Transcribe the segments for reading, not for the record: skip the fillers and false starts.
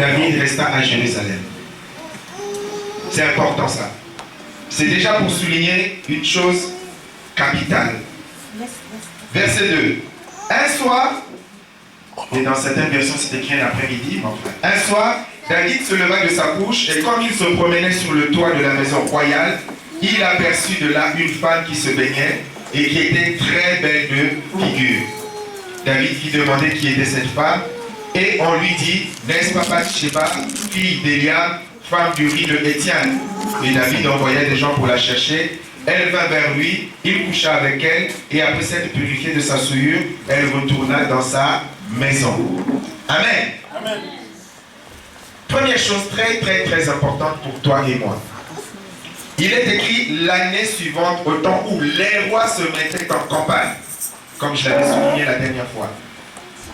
David resta à Jérusalem. C'est important ça. C'est déjà pour souligner une chose capitale. Verset 2. Un soir, et dans certaines versions c'est écrit l'après-midi, un soir, David se leva de sa couche et comme il se promenait sur le toit de la maison royale, il aperçut de là une femme qui se baignait et qui était très belle de figure. David fit demander qui était cette femme et on lui dit, n'est-ce pas Bathsheba, fille d'Eliab, femme du riz de Étienne? Et David envoya des gens pour la chercher. Elle vint vers lui, il coucha avec elle et après s'être purifiée de sa souillure, elle retourna dans sa maison. Amen. Amen. Première chose très importante pour toi et moi. Il est écrit l'année suivante, au temps où les rois se mettaient en campagne, comme je l'avais souligné la dernière fois.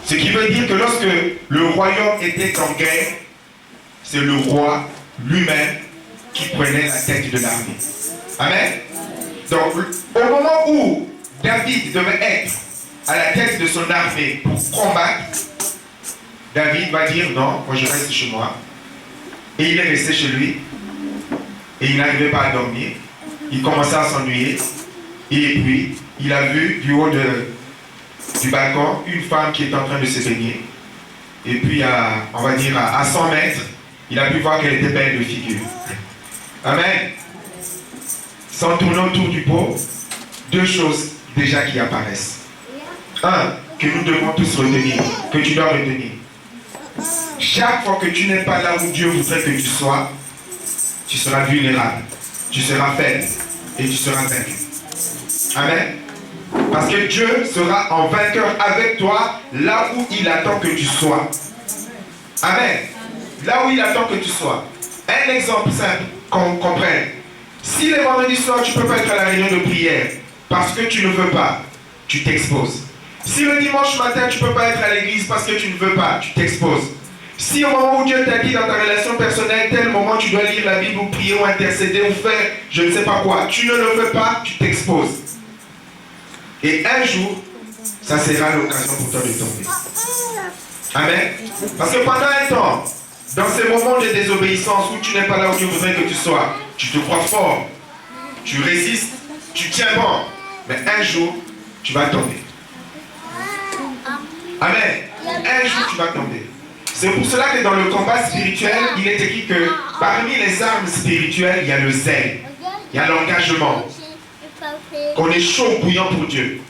Ce qui veut dire que lorsque le royaume était en guerre, c'est le roi lui-même qui prenait la tête de l'armée. Amen. Donc, au moment où David devait être à la tête de son armée pour combattre, David va dire non, moi je reste chez moi. Et il est resté chez lui. Et il n'arrivait pas à dormir. Il commençait à s'ennuyer. Et puis, il a vu du haut du balcon une femme qui est en train de se baigner. Et puis, on va dire à 100 mètres, il a pu voir qu'elle était belle de figure. Amen. Sans tourner autour du pot, deux choses déjà qui apparaissent. Un, que nous devons tous retenir, que tu dois retenir. Chaque fois que tu n'es pas là où Dieu voudrait que tu sois, tu seras vulnérable, tu seras faible et tu seras vaincu. Amen. Parce que Dieu sera en vainqueur avec toi là où il attend que tu sois. Amen. Là où il attend que tu sois. Un exemple simple qu'on comprenne. Si le vendredi soir tu ne peux pas être à la réunion de prière parce que tu ne veux pas, tu t'exposes. Si le dimanche matin tu ne peux pas être à l'église parce que tu ne veux pas, tu t'exposes. Si au moment où Dieu t'a dit dans ta relation personnelle, tel moment tu dois lire la Bible ou prier ou intercéder ou faire je ne sais pas quoi, tu ne le veux pas, tu t'exposes. Et un jour, ça sera l'occasion pour toi de tomber. Amen. Parce que pendant un temps, dans ces moments de désobéissance où tu n'es pas là où Dieu voudrait que tu sois, tu te crois fort, tu résistes, tu tiens bon, mais un jour, tu vas tomber. Amen. Un jour, tu vas tomber. C'est pour cela que dans le combat spirituel, il est écrit que parmi les armes spirituelles, il y a le zèle, il y a l'engagement, qu'on est chaud bouillant pour Dieu.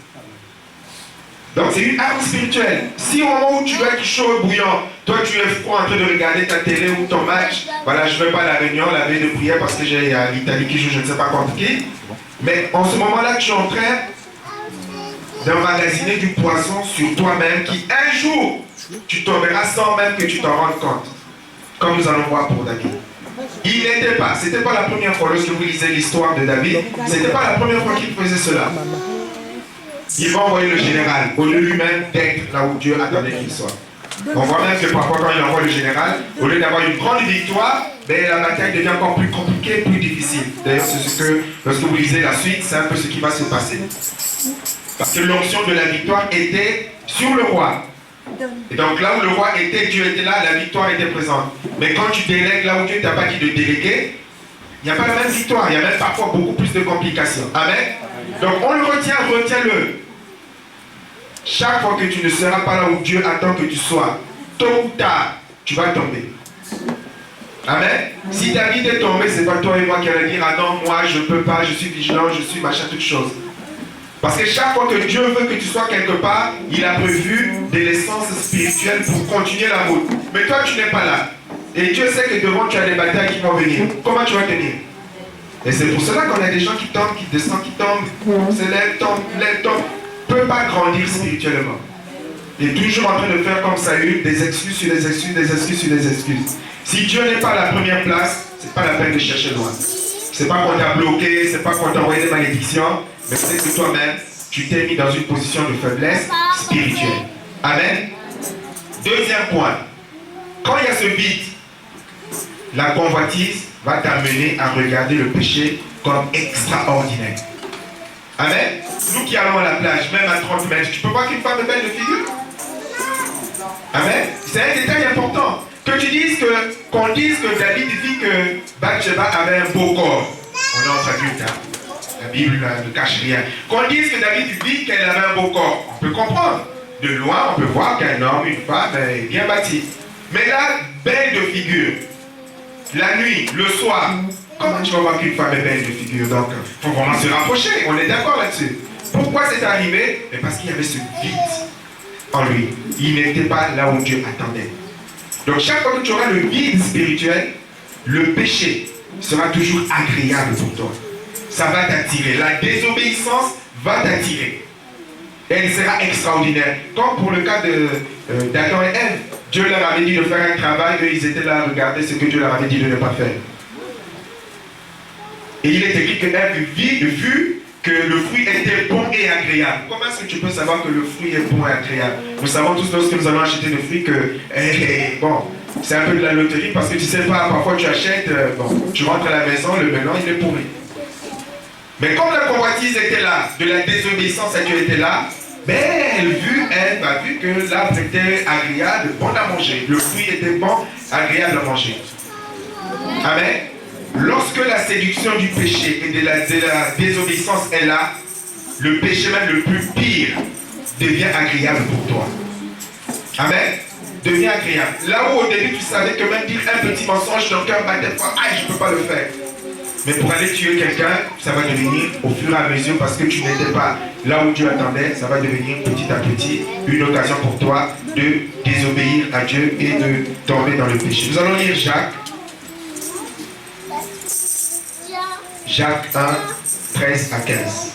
Donc c'est une arme spirituelle. Si au moment où tu dois être chaud et bouillant, toi tu es froid en train de regarder ta télé ou ton match, voilà, je ne vais pas à la réunion, la veille de prière parce que j'ai l'Italie qui joue je ne sais pas contre qui. Mais en ce moment-là, tu es en train d'emmagasiner du poison sur toi-même qui un jour, tu tomberas sans même que tu t'en rendes compte. Comme nous allons voir pour David. Il n'était pas, c'était pas la première fois lorsque vous lisez l'histoire de David, c'était pas la première fois qu'il faisait cela. Il va envoyer le général, au lieu lui-même d'être là où Dieu attendait qu'il soit. On voit même que parfois quand il envoie le général, au lieu d'avoir une grande victoire, la bataille devient encore plus compliquée, plus difficile. D'ailleurs, c'est ce que, lorsque vous lisez la suite, c'est un peu ce qui va se passer. Parce que l'onction de la victoire était sur le roi. Et donc là où le roi était, Dieu était là, la victoire était présente. Mais quand tu délègues là où Dieu t'a pas dit de déléguer, il n'y a pas la même victoire, il y a même parfois beaucoup plus de complications. Amen. Donc on le retient, retiens-le. Chaque fois que tu ne seras pas là où Dieu attend que tu sois, tôt ou tard, tu vas tomber. Amen. Si David est tombé, c'est pas toi et moi qui allons dire, ah non, moi je ne peux pas, je suis vigilant, je suis machin, toute chose. Parce que chaque fois que Dieu veut que tu sois quelque part, il a prévu de l'essence spirituelle pour continuer la route. Mais toi, tu n'es pas là. Et Dieu sait que devant, tu as des batailles qui vont venir. Comment tu vas tenir? Et c'est pour cela qu'on a des gens qui tombent, qui descendent, qui tombent, se lèvent, tombent, ne peut pas grandir spirituellement. Il est toujours en train de faire comme Saül, des excuses sur des excuses, des excuses sur des excuses. Si Dieu n'est pas à la première place, ce n'est pas la peine de chercher loin. Ce n'est pas qu'on t'a bloqué, ce n'est pas qu'on t'a envoyé des malédictions, mais c'est que toi-même, tu t'es mis dans une position de faiblesse spirituelle. Amen. Deuxième point. Quand il y a ce vide, la convoitise va t'amener à regarder le péché comme extraordinaire. Amen. Nous qui allons à la plage, même à 30 mètres, tu peux voir qu'une femme est belle de figure? Amen. C'est un détail important. Que tu dises que Qu'on dise que David dit que Bathsheba avait un beau corps. On est entre adultes, hein. La Bible ne cache rien. Qu'on dise que David dit qu'elle avait un beau corps. On peut comprendre. De loin, on peut voir qu'un homme, une femme est bien bâti. Mais là, belle de figure. La nuit, le soir. Comment tu vas voir qu'une femme est belle de figure? Donc, il faut vraiment se rapprocher. On est d'accord là-dessus. Pourquoi c'est arrivé? Parce qu'il y avait ce vide en lui. Il n'était pas là où Dieu attendait. Donc chaque fois que tu auras le vide spirituel, le péché sera toujours agréable pour toi. Ça va t'attirer. La désobéissance va t'attirer. Elle sera extraordinaire. Comme pour le cas d'Adam et Ève. Dieu leur avait dit de faire un travail, eux ils étaient là à regarder ce que Dieu leur avait dit de ne pas faire. Et il est écrit que Ève vit que le fruit était bon et agréable. Comment est-ce que tu peux savoir que le fruit est bon et agréable? Nous savons tous lorsque nous allons acheter des fruits que, bon, c'est un peu de la loterie parce que tu ne sais pas, parfois tu achètes, bon, tu rentres à la maison, le melon il est pourri. Mais comme la convoitise était là, de la désobéissance à Dieu était là, mais elle a vu que l'arbre était agréable, bon à manger. Le fruit était bon, agréable à manger. Amen. Lorsque la séduction du péché et de la désobéissance est là, le péché même le plus pire devient agréable pour toi. Amen. Devient agréable. Là où au début tu savais que même dire un petit mensonge, ton cœur battait pas, je ne peux pas le faire. Mais pour aller tuer quelqu'un, ça va devenir au fur et à mesure parce que tu n'étais pas là où Dieu attendait, ça va devenir petit à petit une occasion pour toi de désobéir à Dieu et de tomber dans le péché. Nous allons lire Jacques. Jacques 1, 13 à 15.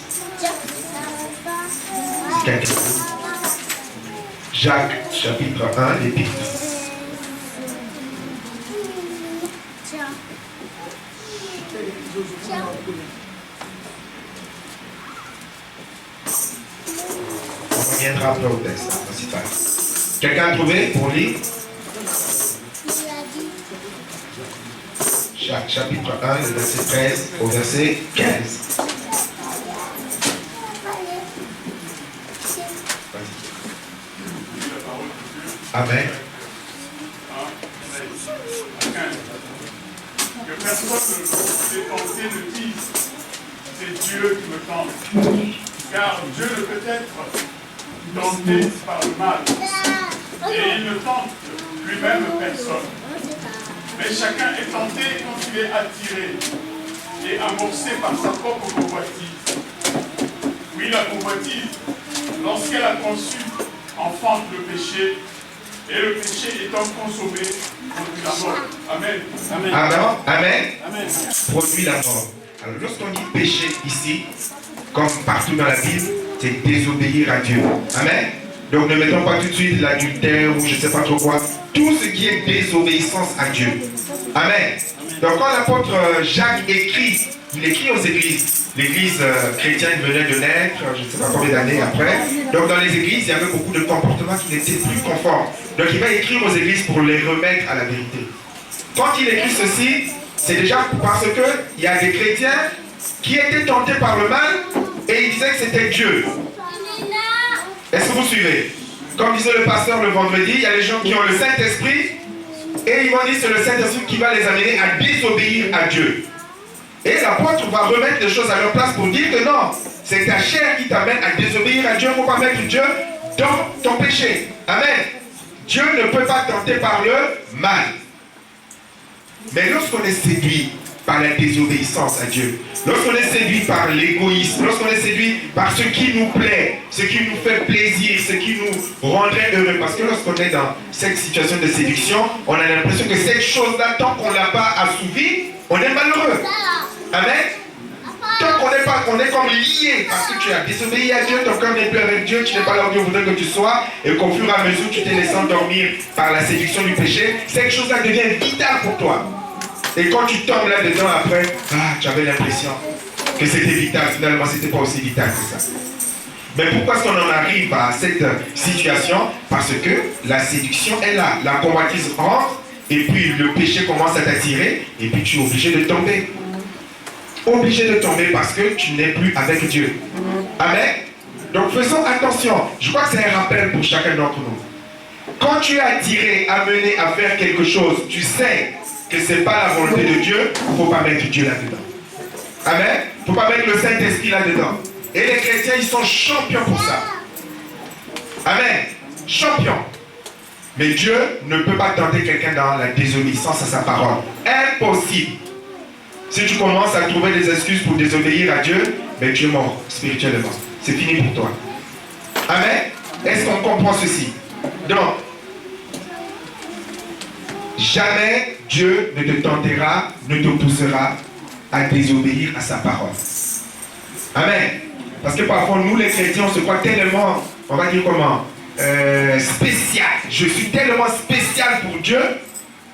Jacques, chapitre 1, l'épître. On reviendra après au texte principal. Quelqu'un a trouvé pour lire? Chapitre 1, le verset 13 au verset 15. Amen. Que personne ne tenté ne dise c'est Dieu qui me tente. Car Dieu ne peut être tenté par le mal. Et il ne tente lui-même personne. Mais chacun est tenté quand il est attiré et amorcé par sa propre convoitise. Oui, la convoitise, lorsqu'elle a conçu, enfante le péché, et le péché étant consommé, produit la mort. Amen. Amen. Amen. Amen. Amen. Produit la mort. Alors lorsqu'on dit péché ici, comme partout dans la Bible, c'est désobéir à Dieu. Amen. Donc ne mettons pas tout de suite l'adultère ou je ne sais pas trop quoi. Tout ce qui est désobéissance à Dieu. Amen. Donc quand l'apôtre Jacques écrit, il écrit aux églises. L'église chrétienne venait de naître, je ne sais pas combien d'années après. Donc dans les églises, il y avait beaucoup de comportements qui n'étaient plus conformes. Donc il va écrire aux églises pour les remettre à la vérité. Quand il écrit ceci, c'est déjà parce qu'il y a des chrétiens qui étaient tentés par le mal et ils disaient que c'était Dieu. Est-ce que vous suivez? Comme disait le pasteur le vendredi, il y a les gens qui ont le Saint-Esprit et ils vont dire que c'est le Saint-Esprit qui va les amener à désobéir à Dieu. Et l'apôtre va remettre les choses à leur place pour dire que non, c'est ta chair qui t'amène à désobéir à Dieu. Il ne faut pas mettre Dieu dans ton péché. Amen. Dieu ne peut pas tenter par le mal. Mais lorsqu'on est séduit par la désobéissance à Dieu, lorsqu'on est séduit par l'égoïsme, lorsqu'on est séduit par ce qui nous plaît, ce qui nous fait plaisir, ce qui nous rendrait heureux, parce que lorsqu'on est dans cette situation de séduction, on a l'impression que cette chose-là, tant qu'on ne l'a pas assouvie, on est malheureux. Amen. Tant qu'on est comme lié, parce que tu as désobéi à Dieu, ton cœur n'est plus avec Dieu, tu n'es pas là où Dieu voudrait que tu sois, et qu'au fur et à mesure tu t'es laissé endormir par la séduction du péché, cette chose-là devient vitale pour toi. Et quand tu tombes là-dedans après, tu avais l'impression que c'était vital, finalement c'était pas aussi vital que ça. Mais pourquoi est-ce qu'on en arrive à cette situation? Parce que la séduction est là, la convoitise rentre, et puis le péché commence à t'attirer, et puis tu es obligé de tomber. Obligé de tomber parce que tu n'es plus avec Dieu. Amen. Donc faisons attention. Je crois que c'est un rappel pour chacun d'entre nous. Quand tu es attiré, amené à faire quelque chose, tu sais que ce n'est pas la volonté de Dieu, il ne faut pas mettre Dieu là-dedans. Amen. Il ne faut pas mettre le Saint-Esprit là-dedans. Et les chrétiens, ils sont champions pour ça. Amen. Champions. Mais Dieu ne peut pas tenter quelqu'un dans la désobéissance à sa parole. Impossible. Si tu commences à trouver des excuses pour désobéir à Dieu, ben tu es mort spirituellement. C'est fini pour toi. Amen. Est-ce qu'on comprend ceci? Donc, jamais Dieu ne te tentera, ne te poussera à désobéir à sa parole. Amen. Parce que parfois, nous les chrétiens, on se croit tellement, on va dire comment, spécial. Je suis tellement spécial pour Dieu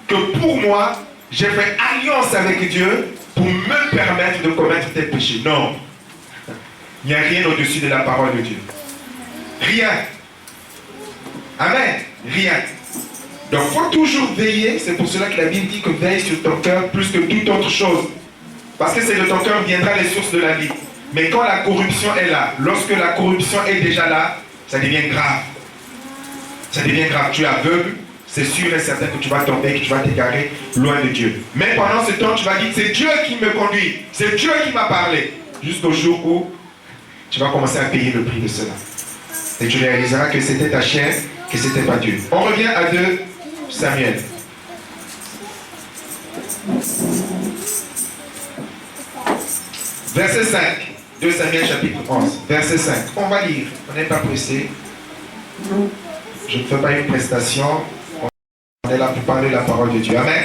que pour moi, j'ai fait alliance avec Dieu pour me permettre de commettre tes péchés. Non. Il n'y a rien au-dessus de la parole de Dieu. Rien. Amen. Rien. Donc, il faut toujours veiller. C'est pour cela que la Bible dit que veille sur ton cœur plus que toute autre chose. Parce que c'est de ton cœur viendra les sources de la vie. Mais quand la corruption est là, lorsque la corruption est déjà là, ça devient grave. Ça devient grave. Tu es aveugle, c'est sûr et certain que tu vas tomber, que tu vas t'égarer loin de Dieu. Mais pendant ce temps, tu vas dire, c'est Dieu qui me conduit. C'est Dieu qui m'a parlé. Jusqu'au jour où tu vas commencer à payer le prix de cela. Et tu réaliseras que c'était ta chair, que ce n'était pas Dieu. On revient à 2 Samuel. Verset 5. 2 Samuel chapitre 11. Verset 5. On va lire. On n'est pas pressé. Je ne fais pas une prestation. On est là pour parler la parole de Dieu. Amen.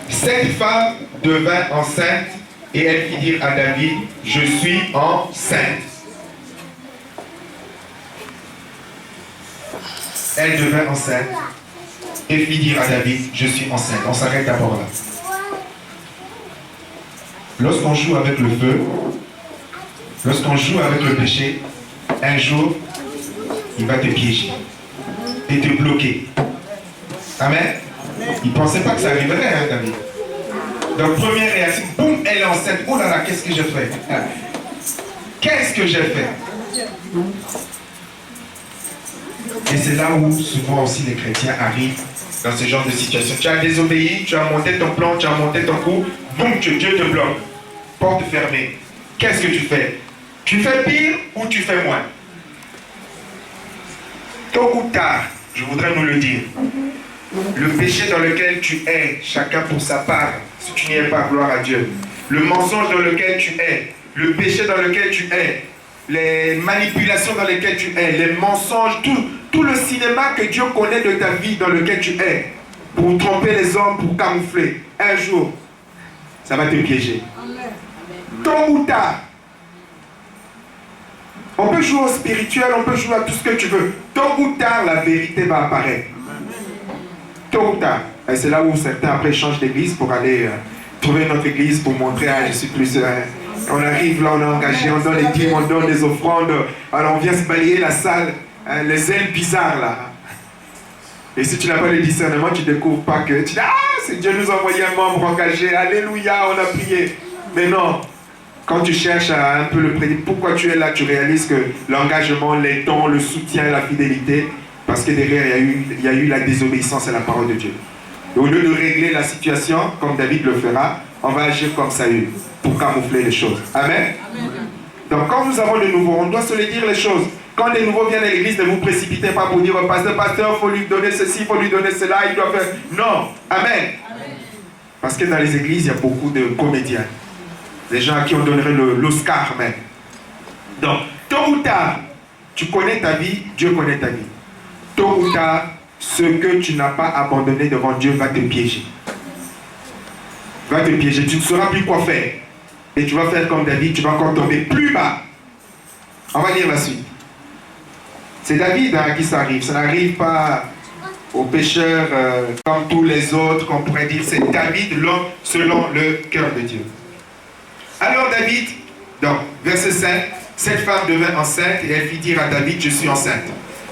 Cette femme devint enceinte et elle fit dire à David, je suis enceinte. Elle devint enceinte et fit dire à David, je suis enceinte. On s'arrête d'abord là. Lorsqu'on joue avec le feu, lorsqu'on joue avec le péché, un jour, il va te piéger et te bloquer. Amen. Il ne pensait pas que ça arriverait, hein, David. Donc, première réaction, boum, elle est enceinte. Oh là là, qu'est-ce que j'ai fait? Qu'est-ce que j'ai fait? Et c'est là où souvent aussi les chrétiens arrivent dans ce genre de situation. Tu as désobéi, tu as monté ton plan, tu as monté ton coup, boum, Dieu te bloque. Porte fermée. Qu'est-ce que tu fais? Tu fais pire ou tu fais moins? Tôt ou tard, je voudrais nous le dire. Le péché dans lequel tu es, chacun pour sa part, si tu n'y es pas, gloire à Dieu. Le mensonge dans lequel tu es, le péché dans lequel tu es, les manipulations dans lesquelles tu es, les mensonges, tout le cinéma que Dieu connaît de ta vie dans lequel tu es, pour tromper les hommes, pour camoufler, un jour, ça va te piéger. Tôt ou tard, on peut jouer au spirituel, on peut jouer à tout ce que tu veux. Tôt ou tard, la vérité va apparaître. Tôt ou tard. Et c'est là où certains après changent d'église pour aller trouver notre église pour montrer, ah, je suis plus... on arrive là, on est engagé, on donne les dîmes, on donne des offrandes. Alors on vient se balayer la salle, les ailes bizarres là. Et si tu n'as pas le discernement, tu ne découvres pas que... Tu dis, ah, c'est Dieu nous a envoyé un membre engagé, alléluia, on a prié. Mais non. Quand tu cherches à un peu le prédire, pourquoi tu es là, tu réalises que l'engagement, les dons, le soutien, la fidélité, parce que derrière, il y a eu la désobéissance à la parole de Dieu. Et au lieu de régler la situation, comme David le fera, on va agir comme Saül, pour camoufler les choses. Amen. Amen. Donc quand nous avons de nouveaux, on doit se les dire les choses. Quand des nouveaux viennent à l'église, ne vous précipitez pas pour dire au pasteur, il faut lui donner ceci, il faut lui donner cela, il doit faire... Non. Amen. Amen. Parce que dans les églises, il y a beaucoup de comédiens. Des gens à qui on donnerait l'Oscar même. Donc, tôt ou tard, tu connais ta vie, Dieu connaît ta vie. Tôt ou tard, ce que tu n'as pas abandonné devant Dieu va te piéger. Va te piéger. Tu ne sauras plus quoi faire. Et tu vas faire comme David, tu vas encore tomber plus bas. On va lire la suite. C'est David à qui ça arrive. Ça n'arrive pas aux pécheurs comme tous les autres, qu'on pourrait dire. C'est David, l'homme selon le cœur de Dieu. Alors David, donc, verset 5, cette femme devint enceinte et elle fit dire à David, je suis enceinte.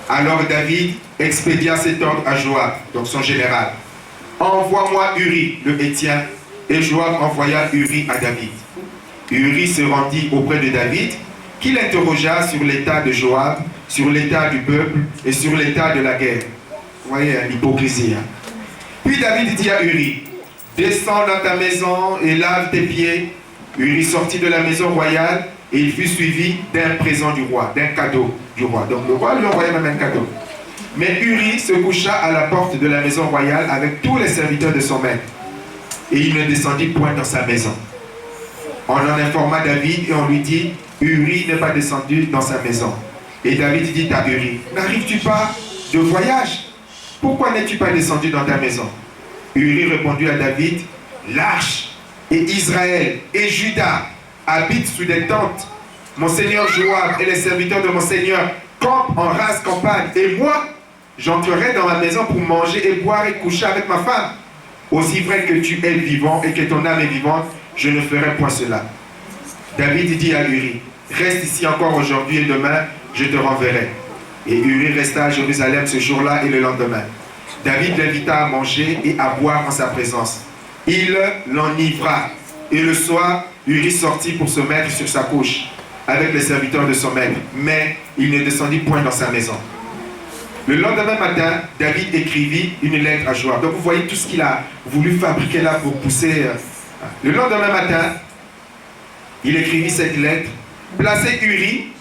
Alors David expédia cet ordre à Joab, donc son général. Envoie-moi Uri, le Héthien. Et Joab envoya Uri à David. Uri se rendit auprès de David, qui l'interrogea sur l'état de Joab, sur l'état du peuple et sur l'état de la guerre. Vous voyez l'hypocrisie. Hein? Puis David dit à Uri, descends dans ta maison et lave tes pieds. Uri sortit de la maison royale et il fut suivi d'un présent du roi, d'un cadeau du roi. Donc le roi lui envoyait même un cadeau. Mais Uri se coucha à la porte de la maison royale avec tous les serviteurs de son maître. Et il ne descendit point dans sa maison. On en informa David et on lui dit, Uri n'est pas descendu dans sa maison. Et David dit à Uri, n'arrives-tu pas de voyage? Pourquoi n'es-tu pas descendu dans ta maison? Uri répondit à David, l'arche et Israël et Juda habitent sous des tentes. Mon seigneur Joab et les serviteurs de mon seigneur campent en rase campagne. Et moi, j'entrerai dans ma maison pour manger et boire et coucher avec ma femme. Aussi vrai que tu es vivant et que ton âme est vivante, je ne ferai point cela. David dit à Uri, reste ici encore aujourd'hui et demain, je te renverrai. Et Uri resta à Jérusalem ce jour-là et le lendemain. David l'invita à manger et à boire en sa présence. Il l'enivra. Et le soir, Uri sortit pour se mettre sur sa couche avec les serviteurs de son maître. Mais il ne descendit point dans sa maison. Le lendemain matin, David écrivit une lettre à Joab. Donc vous voyez tout ce qu'il a voulu fabriquer là pour pousser. Le lendemain matin, il écrivit cette lettre. Placez Uri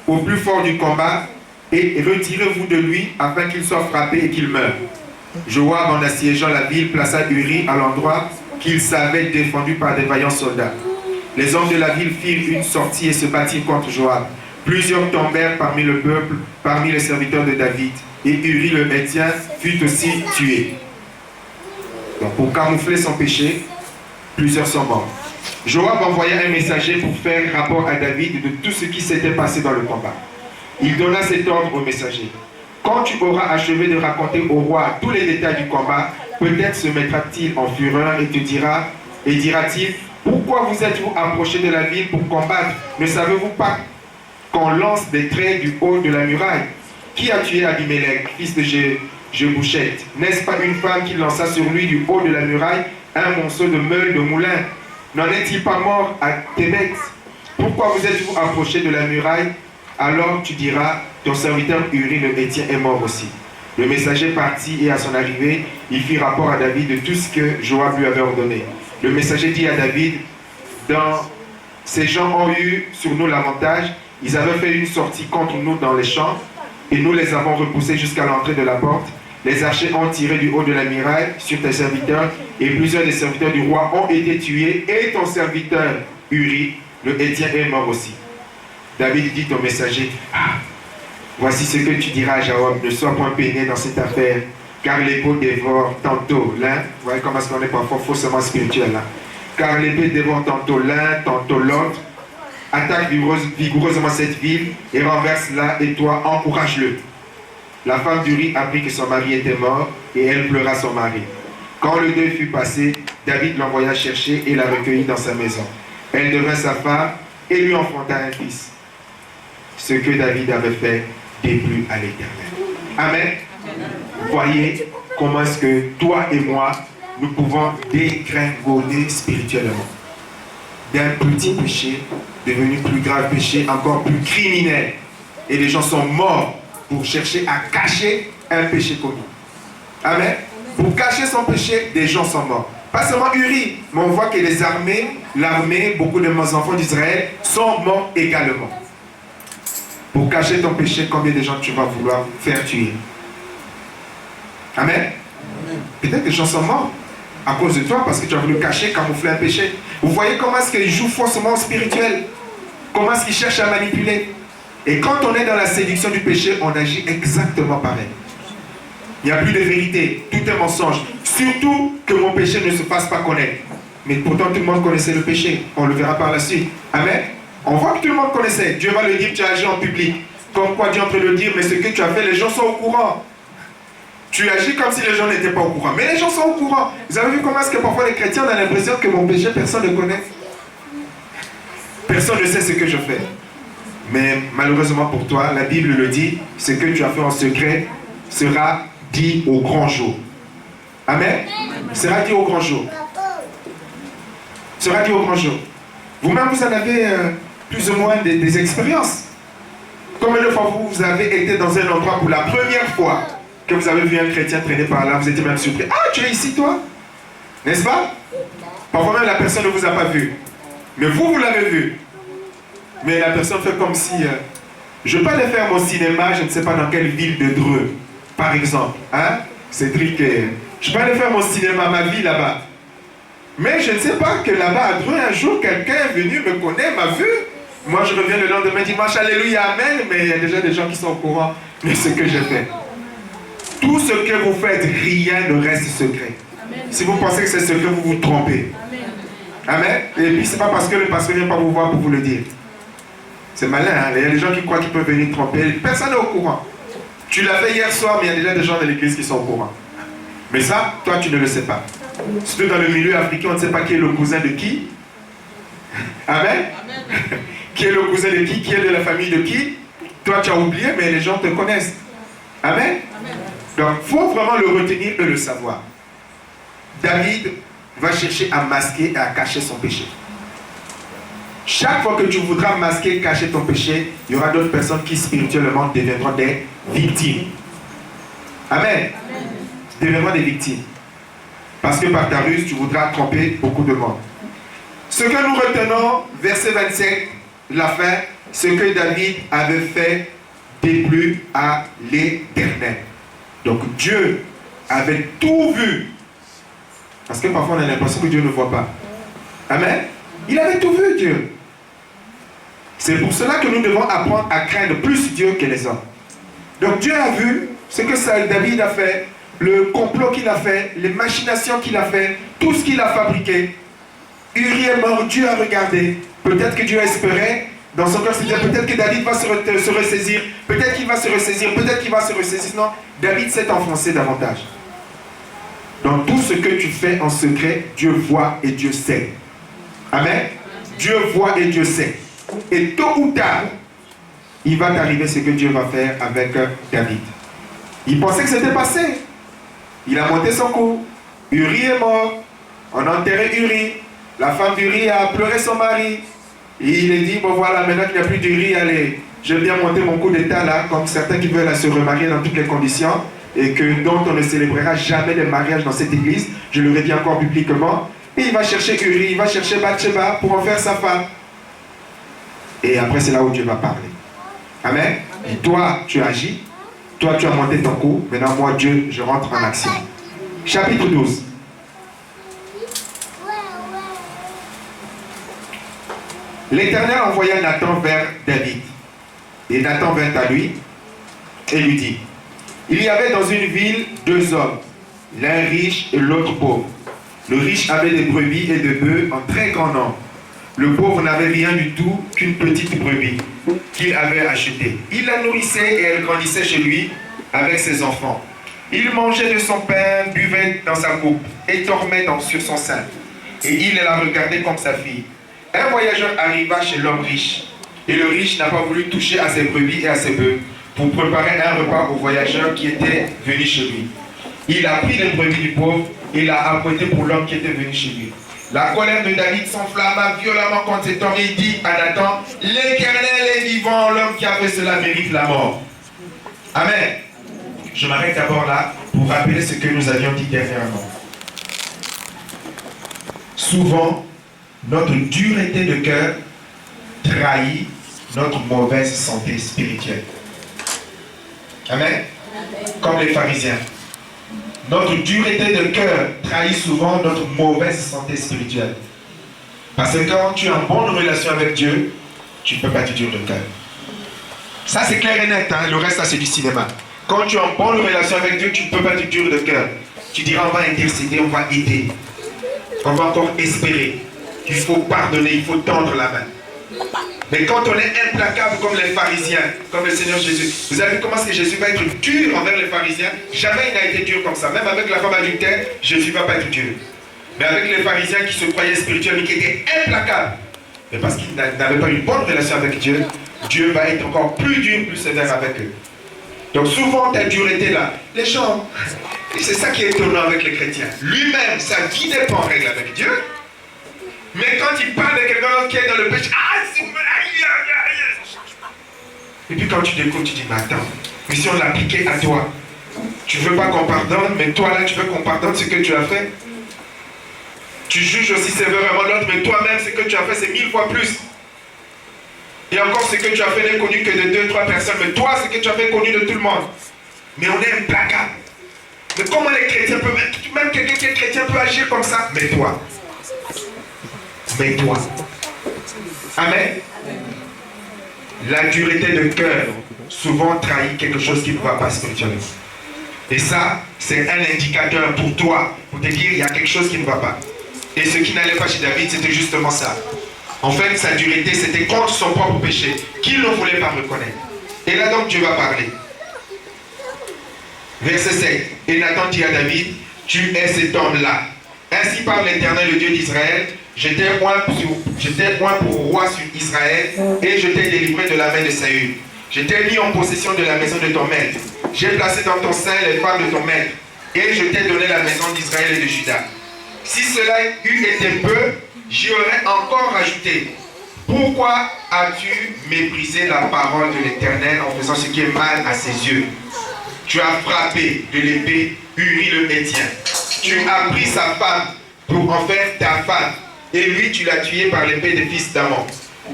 au plus fort du combat et retirez-vous de lui afin qu'il soit frappé et qu'il meure. Joab, en assiégeant la ville, plaça Uri à l'endroit qu'il savait défendu par des vaillants soldats. Les hommes de la ville firent une sortie et se battirent contre Joab. Plusieurs tombèrent parmi le peuple, parmi les serviteurs de David. Et Uri le Héthien fut aussi tué. Donc pour camoufler son péché, plusieurs sont morts. Joab envoya un messager pour faire rapport à David de tout ce qui s'était passé dans le combat. Il donna cet ordre au messager. Quand tu auras achevé de raconter au roi tous les détails du combat, peut-être se mettra-t-il en fureur et dira-t-il, pourquoi vous êtes-vous approchés de la ville pour combattre? Ne savez-vous pas qu'on lance des traits du haut de la muraille? Qui a tué Abimelech, fils de Jebouchette? N'est-ce pas une femme qui lança sur lui du haut de la muraille un monceau de meule de moulin? N'en est-il pas mort à Tébet? Pourquoi vous êtes-vous approchés de la muraille? Alors tu diras, ton serviteur Uri le Héthien est mort aussi. Le messager partit et à son arrivée, il fit rapport à David de tout ce que Joab lui avait ordonné. Le messager dit à David, ces gens ont eu sur nous l'avantage, ils avaient fait une sortie contre nous dans les champs, et nous les avons repoussés jusqu'à l'entrée de la porte. Les archers ont tiré du haut de la muraille sur tes serviteurs, et plusieurs des serviteurs du roi ont été tués, et ton serviteur Uri, le Héthien, est mort aussi. David dit au messager, voici ce que tu diras à Joab, ne sois point peiné dans cette affaire, car l'épée dévore tantôt l'un, vous voyez comment est-ce qu'on est parfois faussement spirituel là, car l'épée dévore tantôt l'un, tantôt l'autre, attaque vigoureusement cette ville et renverse-la, et toi encourage-le. La femme d'Uri apprit que son mari était mort et elle pleura son mari. Quand le deuil fut passé, David l'envoya chercher et la recueillit dans sa maison. Elle devint sa femme et lui enfanta un fils. Ce que David avait fait déplut à l'Éternel. Amen. Voyez comment est-ce que toi et moi, nous pouvons dégringoler spirituellement. D'un petit péché devenu plus grave péché, encore plus criminel. Et les gens sont morts pour chercher à cacher un péché commis. Amen. Pour cacher son péché, des gens sont morts. Pas seulement Uri, mais on voit que les armées, l'armée, beaucoup de mes enfants d'Israël sont morts également. Pour cacher ton péché, combien de gens tu vas vouloir faire tuer? Amen. Peut-être que les gens sont morts à cause de toi parce que tu as voulu cacher, camoufler un péché. Vous voyez comment est-ce qu'ils jouent faussement au spirituel? Comment est-ce qu'ils cherchent à manipuler? Et quand on est dans la séduction du péché, on agit exactement pareil. Il n'y a plus de vérité, tout est mensonge. Surtout que mon péché ne se fasse pas connaître. Mais pourtant tout le monde connaissait le péché. On le verra par la suite. Amen. On voit que tout le monde connaissait. Dieu va le dire, tu as agi en public. Comme quoi Dieu est en train de le dire, mais ce que tu as fait, les gens sont au courant. Tu agis comme si les gens n'étaient pas au courant. Mais les gens sont au courant. Vous avez vu comment est-ce que parfois les chrétiens ont l'impression que mon péché, personne ne connaît. Personne ne sait ce que je fais. Mais malheureusement pour toi, la Bible le dit, ce que tu as fait en secret sera dit au grand jour. Amen. Sera dit au grand jour. Sera dit au grand jour. Vous-même, vous en avez plus ou moins des expériences. Combien de fois vous avez été dans un endroit pour la première fois que vous avez vu un chrétien traîner par là, vous étiez même surpris. Ah, tu es ici toi? N'est-ce pas? Parfois même la personne ne vous a pas vu. Mais vous l'avez vu. Mais la personne fait comme si... je peux aller faire mon cinéma, je ne sais pas dans quelle ville de Dreux, par exemple. Hein? Cédric, je peux aller faire mon cinéma, ma vie là-bas. Mais je ne sais pas que là-bas à Dreux, un jour, quelqu'un est venu, me connaît, m'a vu. Moi, je reviens le lendemain dimanche, alléluia, amen. Mais il y a déjà des gens qui sont au courant de ce que j'ai fait. Tout ce que vous faites, rien ne reste secret. Amen. Si vous pensez que c'est secret, vous vous trompez. Amen. Et puis, ce n'est pas parce que le pasteur ne vient pas vous voir pour vous le dire. C'est malin, hein? Il y a des gens qui croient qu'ils peuvent venir tromper. Personne n'est au courant. Tu l'as fait hier soir, mais il y a déjà des gens de l'église qui sont au courant. Mais ça, toi, tu ne le sais pas. Surtout dans le milieu africain, on ne sait pas qui est le cousin de qui. Amen. Amen. Qui est le cousin de qui est de la famille de qui. Toi, tu as oublié, mais les gens te connaissent. Amen. Amen. Donc, il faut vraiment le retenir et le savoir. David va chercher à masquer et à cacher son péché. Chaque fois que tu voudras masquer, cacher ton péché, il y aura d'autres personnes qui spirituellement deviendront des victimes. Amen. Amen. Deviendront des victimes. Parce que par ta ruse, tu voudras tromper beaucoup de monde. Ce que nous retenons, verset 27, la fin, ce que David avait fait déplut à l'Éternel. Donc Dieu avait tout vu. Parce que parfois on a l'impression que Dieu ne voit pas. Amen. Il avait tout vu, Dieu. C'est pour cela que nous devons apprendre à craindre plus Dieu que les hommes. Donc Dieu a vu ce que David a fait, le complot qu'il a fait, les machinations qu'il a fait, tout ce qu'il a fabriqué. Uri est mort, Dieu a regardé. Peut-être que Dieu espérait, dans son cœur, c'était peut-être que David va se ressaisir, peut-être qu'il va se ressaisir, peut-être qu'il va se ressaisir. Non, David s'est enfoncé davantage. Dans tout ce que tu fais en secret, Dieu voit et Dieu sait. Amen. Dieu voit et Dieu sait. Et tôt ou tard, il va t'arriver ce que Dieu va faire avec David. Il pensait que c'était passé. Il a monté son coup. Uri est mort. On a enterré Uri. La femme d'Uri a pleuré son mari. Et il a dit, bon voilà, maintenant qu'il n'y a plus d'Uri, allez, je viens monter mon coup d'état là, comme certains qui veulent se remarier dans toutes les conditions, et que dont on ne célébrera jamais les mariages dans cette église. Je le redis encore publiquement. Et il va chercher Uri, il va chercher Bathsheba pour en faire sa femme. Et après, c'est là où Dieu va parler. Amen. Et toi, tu agis. Toi, tu as monté ton coup. Maintenant, moi, Dieu, je rentre en action. Chapitre 12. L'Éternel envoya Nathan vers David. Et Nathan vint à lui et lui dit, il y avait dans une ville deux hommes, l'un riche et l'autre pauvre. Le riche avait des brebis et des bœufs en très grand nombre. Le pauvre n'avait rien du tout qu'une petite brebis qu'il avait achetée. Il la nourrissait et elle grandissait chez lui avec ses enfants. Il mangeait de son pain, buvait dans sa coupe et dormait sur son sein. Et il la regardait comme sa fille. Un voyageur arriva chez l'homme riche. Et le riche n'a pas voulu toucher à ses brebis et à ses bœufs pour préparer un repas au voyageur qui était venu chez lui. Il a pris les brebis du pauvre et l'a apprêté pour l'homme qui était venu chez lui. La colère de David s'enflamma violemment contre cet homme et il dit à Nathan, l'Éternel est vivant, l'homme qui a fait cela mérite la mort. Amen. Je m'arrête d'abord là pour rappeler ce que nous avions dit dernièrement. Souvent, notre dureté de cœur trahit notre mauvaise santé spirituelle. Amen. Comme les pharisiens. Notre dureté de cœur trahit souvent notre mauvaise santé spirituelle. Parce que quand tu es en bonne relation avec Dieu, tu ne peux pas être dur de cœur. Ça c'est clair et net, hein? Le reste ça c'est du cinéma. Quand tu es en bonne relation avec Dieu, tu ne peux pas être dur de cœur. Tu diras on va intercéder, on va aider. On va encore espérer. Il faut pardonner, il faut tendre la main. Mais quand on est implacable comme les pharisiens, comme le Seigneur Jésus, vous avez vu comment est-ce que Jésus va être dur envers les pharisiens? Jamais il n'a été dur comme ça. Même avec la femme adultère, Jésus ne va pas être dur. Mais avec les pharisiens qui se croyaient spirituels mais qui étaient implacables, mais parce qu'ils n'avaient pas une bonne relation avec Dieu, Dieu va être encore plus dur, plus sévère avec eux. Donc souvent, ta dureté là, les gens, c'est ça qui est étonnant avec les chrétiens. Lui-même, sa vie n'est pas en règle avec Dieu. Mais quand il parle de quelqu'un d'autre qui est dans le péché, et puis quand tu découvres, tu dis, mais attends, mais si on l'appliquait à toi, tu ne veux pas qu'on pardonne, mais toi là, tu veux qu'on pardonne ce que tu as fait. Tu juges aussi sévèrement l'autre, mais toi-même, ce que tu as fait, c'est 1000 fois plus. Et encore, ce que tu as fait n'est connu que de 2-3 personnes, mais toi, ce que tu as fait est connu de tout le monde. Mais on est implacable. Mais comment les chrétiens peuvent, même quelqu'un qui est chrétien peut agir comme ça? Mais toi. Mais toi. Amen. La dureté de cœur souvent trahit quelque chose qui ne va pas spirituellement. Et ça, c'est un indicateur pour toi, pour te dire il y a quelque chose qui ne va pas. Et ce qui n'allait pas chez David, c'était justement ça. En fait, sa dureté, c'était contre son propre péché, qu'il ne voulait pas reconnaître. Et là donc, Dieu va parler. Verset 7. Et Nathan dit à David, tu es cet homme-là. Ainsi parle l'Éternel, le Dieu d'Israël. Je t'ai point pour roi sur Israël, et je t'ai délivré de la main de Saül. Je t'ai mis en possession de la maison de ton maître. J'ai placé dans ton sein les femmes de ton maître, et je t'ai donné la maison d'Israël et de Juda. Si cela eût été peu, j'y aurais encore ajouté. Pourquoi as-tu méprisé la parole de l'Éternel en faisant ce qui est mal à ses yeux? Tu as frappé de l'épée Uri le Héthien. Tu as pris sa femme pour en faire ta femme, et lui tu l'as tué par l'épée des fils d'Amon.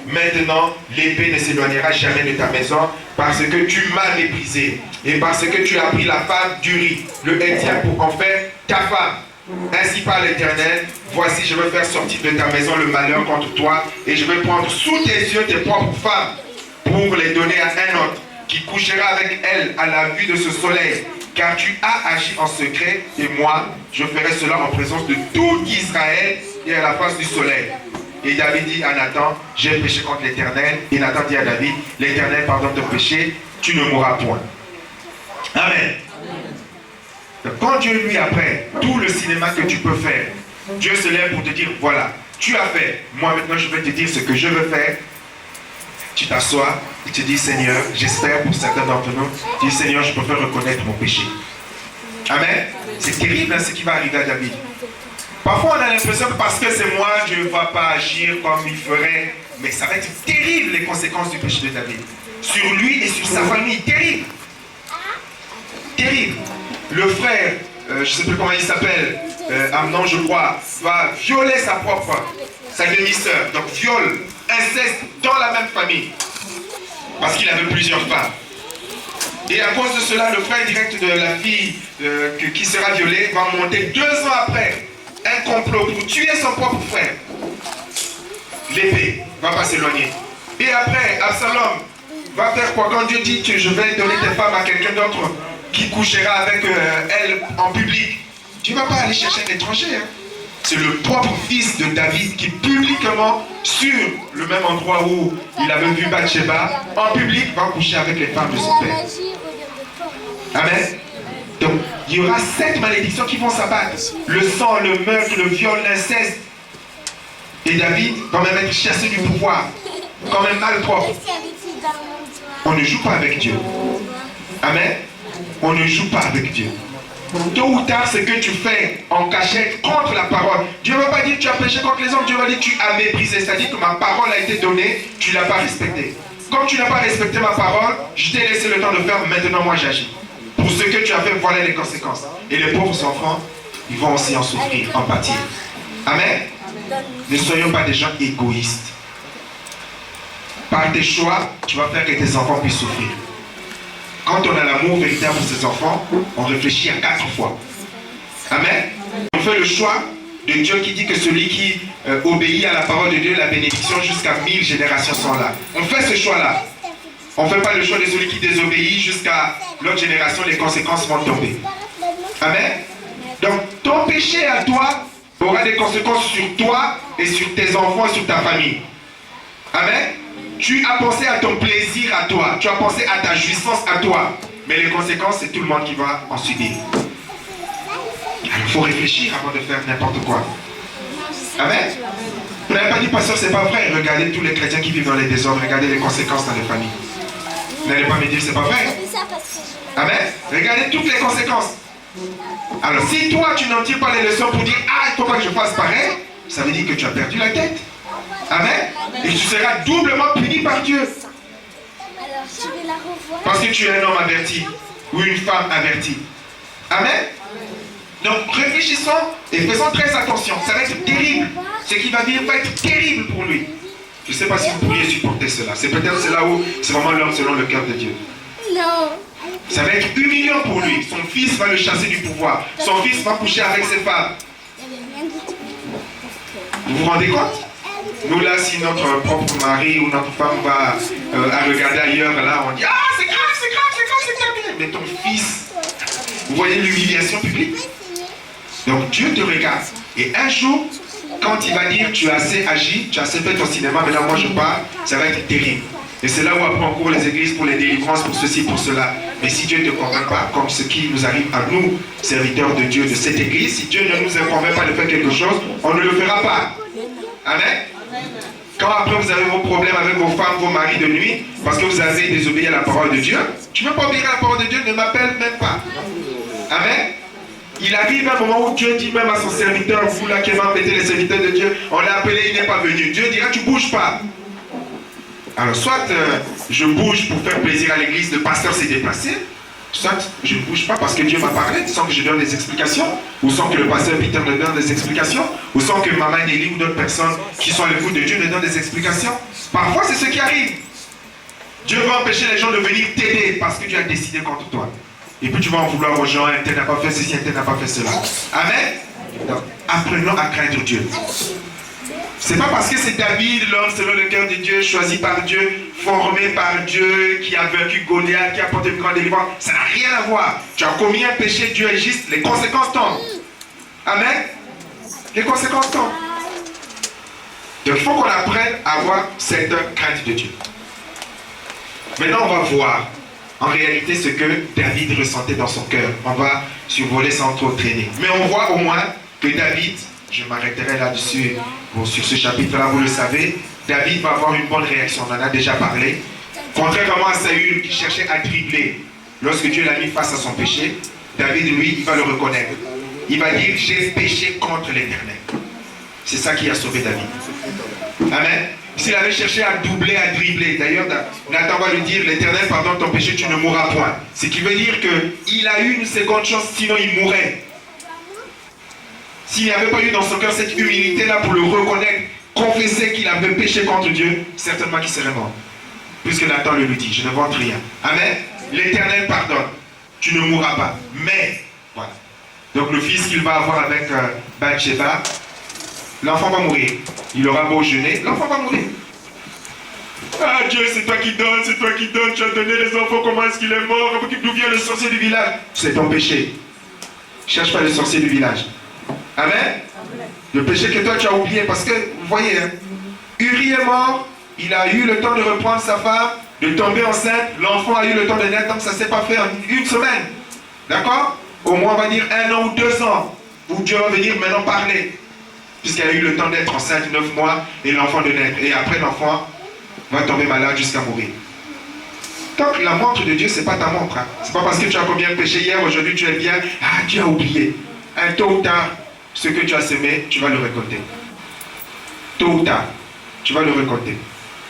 Maintenant, l'épée ne s'éloignera jamais de ta maison, parce que tu m'as méprisé, et parce que tu as pris la femme d'Uri le Héthien pour en faire ta femme. Ainsi parle l'Éternel, voici je vais faire sortir de ta maison le malheur contre toi, et je vais prendre sous tes yeux tes propres femmes, pour les donner à un autre, qui couchera avec elle à la vue de ce soleil, car tu as agi en secret, et moi, je ferai cela en présence de tout Israël et à la face du soleil. Et David dit à Nathan, j'ai péché contre l'Éternel. Et Nathan dit à David, l'Éternel pardonne ton péché, tu ne mourras point. Amen. Donc, quand Dieu lui après tout le cinéma que tu peux faire, Dieu se lève pour te dire, voilà, tu as fait, moi maintenant je vais te dire ce que je veux faire. Tu t'assois et tu dis, Seigneur, j'espère pour certains d'entre nous, tu dis, Seigneur, je préfère reconnaître mon péché. Amen. C'est terrible hein, ce qui va arriver à David. Parfois on a l'impression que parce que c'est moi, Dieu ne va pas agir comme il ferait. Mais ça va être terrible les conséquences du péché de David. Sur lui et sur sa famille, terrible. Terrible. Le frère, je ne sais plus comment il s'appelle, Amnon je crois, va violer sa demi-sœur. Donc viol, inceste dans la même famille. Parce qu'il avait plusieurs femmes. Et à cause de cela, le frère direct de la fille qui sera violée va monter 2 ans après un complot pour tuer son propre frère. L'épée va pas s'éloigner. Et après, Absalom va faire quoi? Quand Dieu dit que je vais donner tes femmes à quelqu'un d'autre qui couchera avec elle en public, tu ne vas pas aller chercher un étranger. Hein? C'est le propre fils de David qui publiquement, sur le même endroit où il avait vu Bathsheba, en public, va coucher avec les femmes de son père. Amen. Donc, il y aura 7 malédictions qui vont s'abattre. Le sang, le meurtre, le viol, l'inceste. Et David va même être chassé du pouvoir. Comme un malpropre. On ne joue pas avec Dieu. Amen. On ne joue pas avec Dieu. Tôt ou tard, ce que tu fais en cachette contre la parole. Dieu ne va pas dire que tu as péché contre les hommes. Dieu va dire que tu as méprisé. C'est-à-dire que ma parole a été donnée, tu ne l'as pas respectée. Comme tu n'as pas respecté ma parole, je t'ai laissé le temps de faire, maintenant moi j'agis. Pour ce que tu as fait, voilà les conséquences. Et les pauvres enfants, ils vont aussi en souffrir, en pâtir. Amen. Ne soyons pas des gens égoïstes. Par tes choix, tu vas faire que tes enfants puissent souffrir. Quand on a l'amour véritable pour ses enfants, on réfléchit à 4 fois. Amen. On fait le choix de Dieu qui dit que celui qui obéit à la parole de Dieu, la bénédiction jusqu'à 1000 générations sont là. On fait ce choix-là. On ne fait pas le choix de celui qui désobéit jusqu'à l'autre génération, les conséquences vont tomber. Amen. Donc, ton péché à toi aura des conséquences sur toi et sur tes enfants et sur ta famille. Amen. Tu as pensé à ton plaisir à toi, tu as pensé à ta jouissance à toi, mais les conséquences, c'est tout le monde qui va en subir. Alors, il faut réfléchir avant de faire n'importe quoi. Amen. Vous n'avez pas dit, pasteur, c'est pas vrai. Regardez tous les chrétiens qui vivent dans les désordres, regardez les conséquences dans les familles. Vous n'allez pas me dire, c'est pas vrai. Amen. Regardez toutes les conséquences. Alors, si toi, tu n'en tires pas les leçons pour dire, ah, il ne faut pas que je fasse pareil, ça veut dire que tu as perdu la tête. Amen. Et tu seras doublement puni par Dieu. Parce que tu es un homme averti ou une femme avertie. Amen. Donc réfléchissons et faisons très attention. Ça va être terrible. Ce qui va venir va être terrible pour lui. Je ne sais pas si vous pourriez supporter cela. C'est peut-être là où c'est vraiment l'homme selon le cœur de Dieu. Non. Ça va être humiliant pour lui. Son fils va le chasser du pouvoir. Son fils va coucher avec ses femmes. Vous vous rendez compte? Nous là, si notre propre mari ou notre femme va à regarder ailleurs, là, on dit ah c'est grave, c'est grave, c'est grave, c'est terminé. Mais ton fils, vous voyez l'humiliation publique? Donc Dieu te regarde. Et un jour, quand il va dire tu as assez agi, tu as assez fait ton cinéma, maintenant moi je pars, ça va être terrible. Et c'est là où après on court les églises pour les délivrances, pour ceci, pour cela. Mais si Dieu ne te convainc pas, comme ce qui nous arrive à nous, serviteurs de Dieu de cette église, si Dieu ne nous convainc pas de faire quelque chose, on ne le fera pas. Amen. Quand après vous avez vos problèmes avec vos femmes, vos maris de nuit, parce que vous avez désobéi à la parole de Dieu, tu ne veux pas obéir à la parole de Dieu, ne m'appelle même pas. Amen. Il arrive un moment où Dieu dit même à son serviteur, vous là qui m'avez embêté les serviteurs de Dieu, on l'a appelé, il n'est pas venu. Dieu dira, tu ne bouges pas. Alors soit je bouge pour faire plaisir à l'église, le pasteur s'est déplacé, soit je ne bouge pas parce que Dieu m'a parlé, sans que je donne des explications, ou sans que le pasteur Peter me donne des explications, ou sans que Maman Nelly ou d'autres personnes qui sont à l'écoute de Dieu me donnent des explications. Parfois c'est ce qui arrive. Dieu va empêcher les gens de venir t'aider parce que tu as décidé contre toi. Et puis tu vas en vouloir aux gens, un tel n'a pas fait ceci, un tel n'a pas fait cela. Amen. Donc apprenons à craindre Dieu. C'est pas parce que c'est David, l'homme selon le cœur de Dieu, choisi par Dieu, formé par Dieu, qui a vaincu Goliath, qui a apporté une grande délivrance. Ça n'a rien à voir. Tu as commis un péché, Dieu est juste, les conséquences tombent. Amen. Les conséquences tombent. Donc il faut qu'on apprenne à avoir cette crainte de Dieu. Maintenant on va voir en réalité ce que David ressentait dans son cœur. On va survoler sans trop traîner. Mais on voit au moins que David, je m'arrêterai là-dessus, bon, sur ce chapitre-là, vous le savez, David va avoir une bonne réaction, on en a déjà parlé. Contrairement à Saül qui cherchait à dribbler, lorsque Dieu l'a mis face à son péché, David, lui, il va le reconnaître. Il va dire, j'ai péché contre l'Éternel. C'est ça qui a sauvé David. Amen. S'il avait cherché à doubler, à dribbler, d'ailleurs, Nathan va lui dire, l'Éternel pardonne ton péché, tu ne mourras point. Ce qui veut dire qu'il a eu une seconde chance, sinon il mourrait. S'il n'y avait pas eu dans son cœur cette humilité-là pour le reconnaître, confesser qu'il avait péché contre Dieu, certainement qu'il serait mort. Puisque Nathan le lui dit, je ne vante rien. Amen. L'Éternel pardonne. Tu ne mourras pas. Mais, voilà. Donc le fils qu'il va avoir avec Bathsheba, l'enfant va mourir. Il aura beau jeûner, l'enfant va mourir. Ah Dieu, c'est toi qui donnes, tu as donné les enfants, comment est-ce qu'il est mort? D'où vient le sorcier du village? C'est ton péché. Cherche pas le sorcier du village. Amen. Le péché que toi tu as oublié, parce que, vous voyez, hein, Uri est mort, il a eu le temps de reprendre sa femme, de tomber enceinte, l'enfant a eu le temps de naître, donc ça ne s'est pas fait en une semaine. D'accord? Au moins on va dire 1 an ou 2 ans, où Dieu va venir maintenant parler. Puisqu'elle a eu le temps d'être enceinte 9 mois et l'enfant de naître. Et après l'enfant va tomber malade jusqu'à mourir. Donc la montre de Dieu, ce n'est pas ta montre. Hein. Ce n'est pas parce que tu as combien de péchés hier, aujourd'hui tu es bien. Ah, tu as oublié. Un tôt ou tard, ce que tu as semé, tu vas le récolter. Tôt ou tard, tu vas le récolter.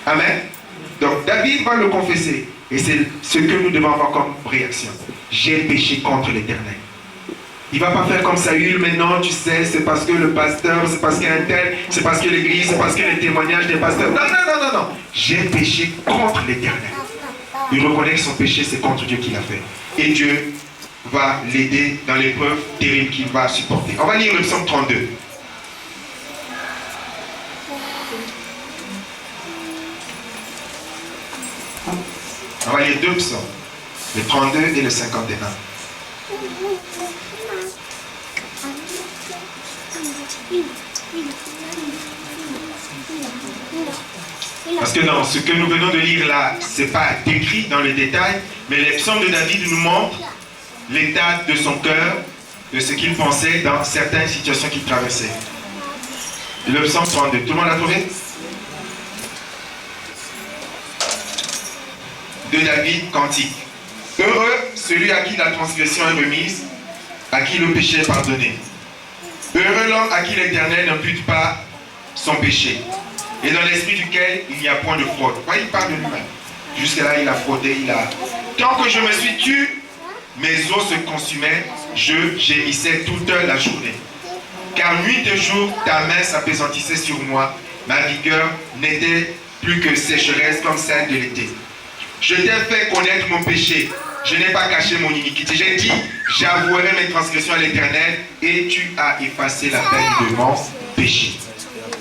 Amen. Donc David va le confesser. Et c'est ce que nous devons avoir comme réaction. J'ai péché contre l'Éternel. Il ne va pas faire comme Saül, mais non, tu sais, c'est parce que le pasteur, c'est parce qu'il y a un tel, c'est parce que l'église, c'est parce que les témoignages des pasteurs. Non. J'ai péché contre l'Éternel. Il reconnaît que son péché, c'est contre Dieu qu'il a fait. Et Dieu va l'aider dans l'épreuve terrible qu'il va supporter. On va lire le psaume 32. On va lire 2 psaumes, le 32 et le 51. Parce que dans ce que nous venons de lire là, ce n'est pas décrit dans les détails, mais les psaumes de David nous montrent l'état de son cœur, de ce qu'il pensait dans certaines situations qu'il traversait. Le psaume 32, tout le monde l'a trouvé? De David, cantique. Heureux celui à qui la transgression est remise, à qui le péché est pardonné. Heureux l'homme à qui l'Éternel n'impute pas son péché, et dans l'esprit duquel il n'y a point de fraude. Il parle de lui-même. Jusque-là, il a fraudé, Tant que je me suis tu, mes os se consumaient, je gémissais toute la journée. Car nuit et jour, ta main s'appesantissait sur moi. Ma vigueur n'était plus que sécheresse comme celle de l'été. Je t'ai fait connaître mon péché. Je n'ai pas caché mon iniquité. J'ai dit, j'avouerai mes transgressions à l'Éternel et tu as effacé la peine de mon péché.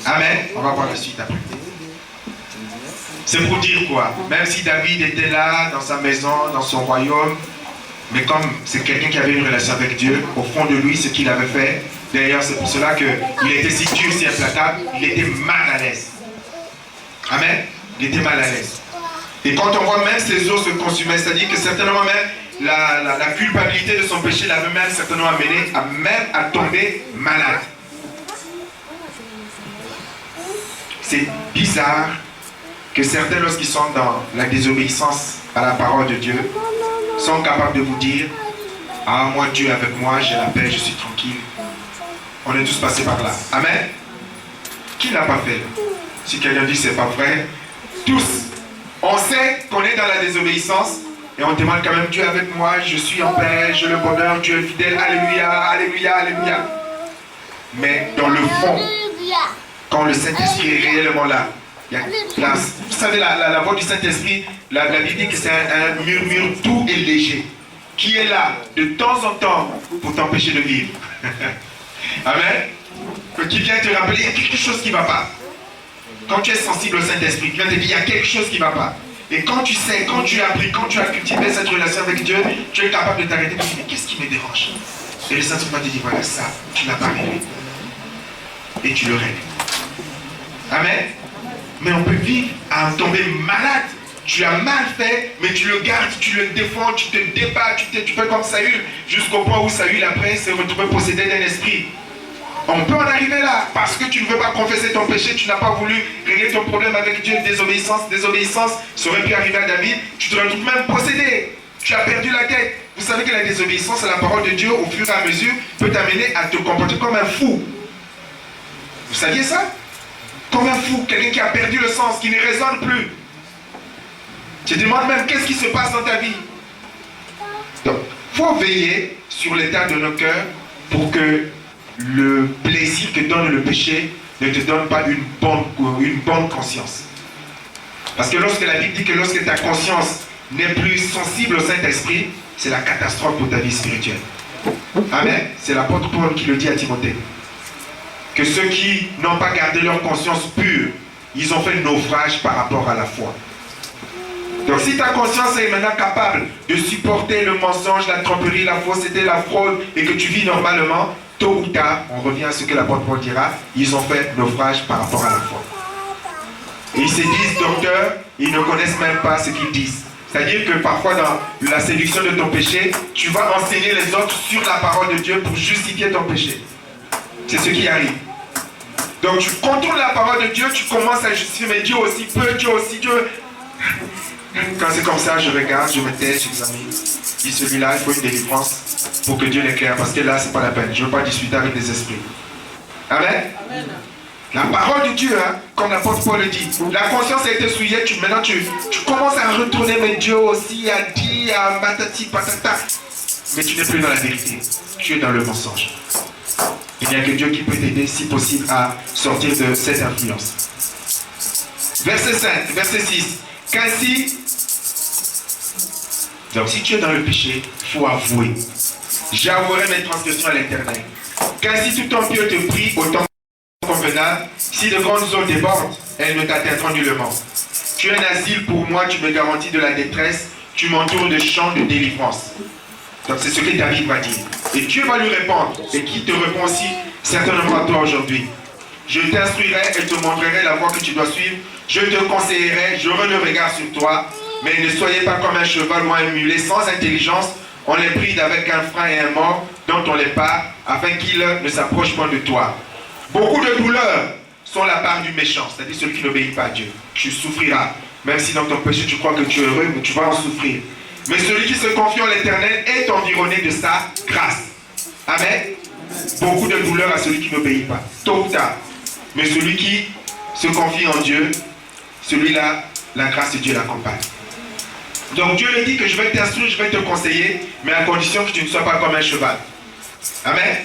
Amen. On va voir la suite après. C'est pour dire quoi? Même si David était là, dans sa maison, dans son royaume, mais comme c'est quelqu'un qui avait une relation avec Dieu, au fond de lui, ce qu'il avait fait, d'ailleurs c'est pour cela qu'il était si dur, si implacable, il était mal à l'aise. Amen. Il était mal à l'aise. Et quand on voit même ses os se consumer, c'est-à-dire que certainement même la culpabilité de son péché l'avait même certainement amené à tomber malade. C'est bizarre que certains, lorsqu'ils sont dans la désobéissance à la parole de Dieu, sont capables de vous dire, ah moi Dieu est avec moi, j'ai la paix, je suis tranquille. On est tous passés par là. Amen. Qui n'a pas fait? Si quelqu'un dit c'est pas vrai, tous. On sait qu'on est dans la désobéissance et on demande quand même Dieu est avec moi, je suis en paix, j'ai le bonheur, Dieu est fidèle, alléluia, alléluia, alléluia. Mais dans le fond, quand le Saint-Esprit est réellement là, il y a vous savez, la voix du Saint-Esprit, la Bible dit que c'est un murmure doux et léger qui est là de temps en temps pour t'empêcher de vivre. Amen. Qui vient te rappeler, il y a quelque chose qui ne va pas. Quand tu es sensible au Saint-Esprit, il vient te dire, il y a quelque chose qui ne va pas. Et quand tu sais, quand tu as appris, quand tu as cultivé cette relation avec Dieu, tu es capable de t'arrêter et de dire, mais qu'est-ce qui me dérange? Et le Saint-Esprit va te dire, voilà ça, tu ne l'as pas réglé. Et tu le règles. Amen. Mais on peut vivre à tomber malade. Tu as mal fait, mais tu le gardes, tu le défends, tu te débats, tu fais comme Saül, jusqu'au point où Saül après s'est retrouvé possédé d'un esprit. On peut en arriver là, parce que tu ne veux pas confesser ton péché, tu n'as pas voulu régler ton problème avec Dieu, désobéissance, ça aurait pu arriver à David, tu te retrouves même possédé, tu as perdu la tête. Vous savez que la désobéissance à la parole de Dieu, au fur et à mesure, peut t'amener à te comporter comme un fou. Vous saviez ça? Comme un fou, quelqu'un qui a perdu le sens, qui ne raisonne plus. Tu te demandes même qu'est-ce qui se passe dans ta vie. Donc, il faut veiller sur l'état de nos cœurs pour que le plaisir que donne le péché ne te donne pas une bonne conscience. Parce que lorsque la Bible dit que lorsque ta conscience n'est plus sensible au Saint-Esprit, c'est la catastrophe pour ta vie spirituelle. Amen. C'est l'apôtre Paul qui le dit à Timothée. Que ceux qui n'ont pas gardé leur conscience pure, ils ont fait naufrage par rapport à la foi. Donc si ta conscience est maintenant capable de supporter le mensonge, la tromperie, la fausseté, la fraude, et que tu vis normalement, tôt ou tard, on revient à ce que l'apôtre Paul dira, ils ont fait naufrage par rapport à la foi. Et ils se disent docteurs, ils ne connaissent même pas ce qu'ils disent. C'est-à-dire que parfois dans la séduction de ton péché, tu vas enseigner les autres sur la parole de Dieu pour justifier ton péché. C'est ce qui arrive. Donc tu contrôles la parole de Dieu, tu commences à justifier, mais Dieu aussi peut, Dieu aussi, Dieu... Quand c'est comme ça, je regarde, je me tais, j'examine. Je dis celui-là, il faut une délivrance pour que Dieu l'éclaire, parce que là, c'est pas la peine. Je ne veux pas discuter avec les esprits. Amen. Amen. La parole de Dieu, hein, comme l'apôtre Paul le dit, la conscience a été souillée, maintenant tu commences à retourner, mais Dieu aussi a dit, à patati patata. Mais tu n'es plus dans la vérité, tu es dans le mensonge. Il n'y a que Dieu qui peut t'aider, si possible, à sortir de cette influence. Verset 5, verset 6. Qu'ainsi, donc si tu es dans le péché, il faut avouer. J'avouerai mes transgressions à l'Éternel. Qu'ainsi tout ton pied te prie au temps convenable, si de grandes eaux débordent, elles ne t'atteindront nullement. Tu es un asile pour moi, tu me garantis de la détresse, tu m'entoures de champs de délivrance. Donc c'est ce que David va dire. Et Dieu va lui répondre, et qui te répond aussi certainement à toi aujourd'hui. Je t'instruirai et te montrerai la voie que tu dois suivre. Je te conseillerai, j'aurai le regard sur toi. Mais ne soyez pas comme un cheval ou un mulet sans intelligence. On les bride avec un frein et un mort dont on les part, afin qu'ils ne s'approchent point de toi. Beaucoup de douleurs sont la part du méchant, c'est-à-dire celui qui n'obéit pas à Dieu. Tu souffriras. Même si dans ton péché tu crois que tu es heureux, mais tu vas en souffrir. Mais celui qui se confie en l'Éternel est environné de sa grâce. Amen. Beaucoup de douleurs à celui qui n'obéit pas, tôt ou tard. Mais celui qui se confie en Dieu, celui-là, la grâce de Dieu l'accompagne. Donc Dieu lui dit que je vais t'instruire, je vais te conseiller, mais à condition que tu ne sois pas comme un cheval. Amen.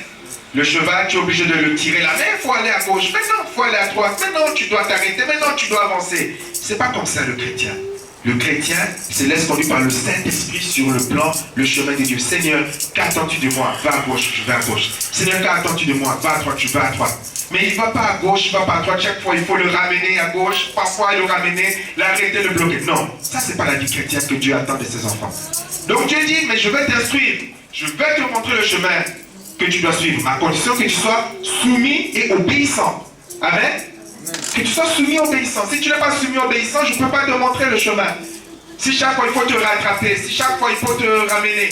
Le cheval, tu es obligé de le tirer la main, il faut aller à gauche, maintenant il faut aller à droite, maintenant tu dois t'arrêter, maintenant tu dois avancer. C'est pas comme ça le chrétien. Le chrétien se laisse conduire par le Saint-Esprit sur le plan, le chemin de Dieu. Seigneur, qu'attends-tu de moi? Va à gauche, je vais à gauche. Seigneur, qu'attends-tu de moi? Va à droite, je vais à droite. Mais il ne va pas à gauche, il ne va pas à droite. Chaque fois, il faut le ramener à gauche. Parfois, le ramener, l'arrêter, le bloquer. Non, ça, c'est pas la vie chrétienne que Dieu attend de ses enfants. Donc Dieu dit, mais je vais t'instruire. Je vais te montrer le chemin que tu dois suivre, à condition que tu sois soumis et obéissant. Amen. Que tu sois soumis et obéissant. Si tu n'es pas soumis et obéissant, je ne peux pas te montrer le chemin. Si chaque fois il faut te rattraper, si chaque fois il faut te ramener.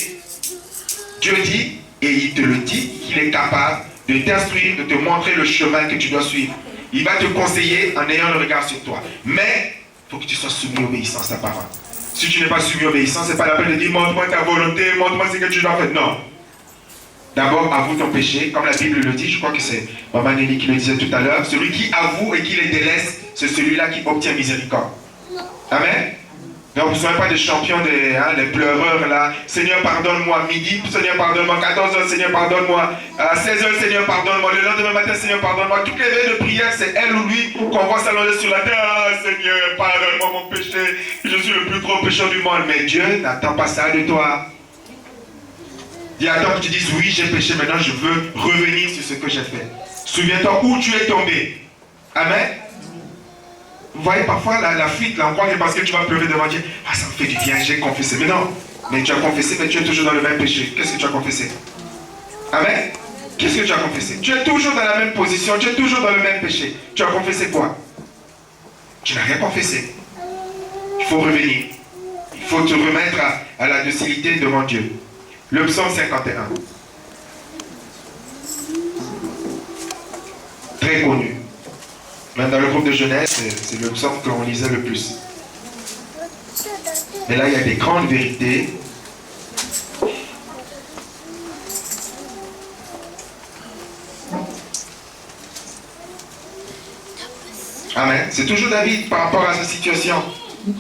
Dieu dit, et il te le dit, qu'il est capable de t'instruire, de te montrer le chemin que tu dois suivre. Il va te conseiller en ayant le regard sur toi. Mais il faut que tu sois soumis et obéissant à sa parole. Si tu n'es pas soumis et obéissant, ce n'est pas la peine de dire, montre-moi ta volonté, montre-moi ce que tu dois faire. Non. D'abord, avoue ton péché, comme la Bible le dit, je crois que c'est Maman Nelly qui le disait tout à l'heure, celui qui avoue et qui les délaisse, c'est celui-là qui obtient miséricorde. Amen. Donc, vous ne soyez pas des champions, des pleureurs là. Seigneur, pardonne-moi. Midi, Seigneur, pardonne-moi. 14h, Seigneur, pardonne-moi. À 16h, Seigneur, pardonne-moi. Le lendemain matin, Seigneur, pardonne-moi. Toutes les veilles de prière, c'est elle ou lui qu'on voit s'allonger sur la terre. Ah, Seigneur, pardonne-moi mon péché. Je suis le plus gros pécheur du monde. Mais Dieu n'attend pas ça de toi. Il attend que tu dises, oui, j'ai péché, maintenant je veux revenir sur ce que j'ai fait. Souviens-toi où tu es tombé. Amen. Vous voyez parfois la fuite, là, on croit que parce que tu vas pleurer devant Dieu, ah, ça me fait du bien, j'ai confessé. Mais non, mais tu as confessé, mais tu es toujours dans le même péché. Qu'est-ce que tu as confessé? Amen. Qu'est-ce que tu as confessé? Tu es toujours dans la même position, tu es toujours dans le même péché. Tu as confessé quoi? Tu n'as rien confessé. Il faut revenir. Il faut te remettre à la docilité devant Dieu. Le psaume 51. Très connu. Même dans le groupe de jeunesse, c'est le psaume qu'on lisait le plus. Mais là, il y a des grandes vérités. Amen. C'est toujours David par rapport à sa situation.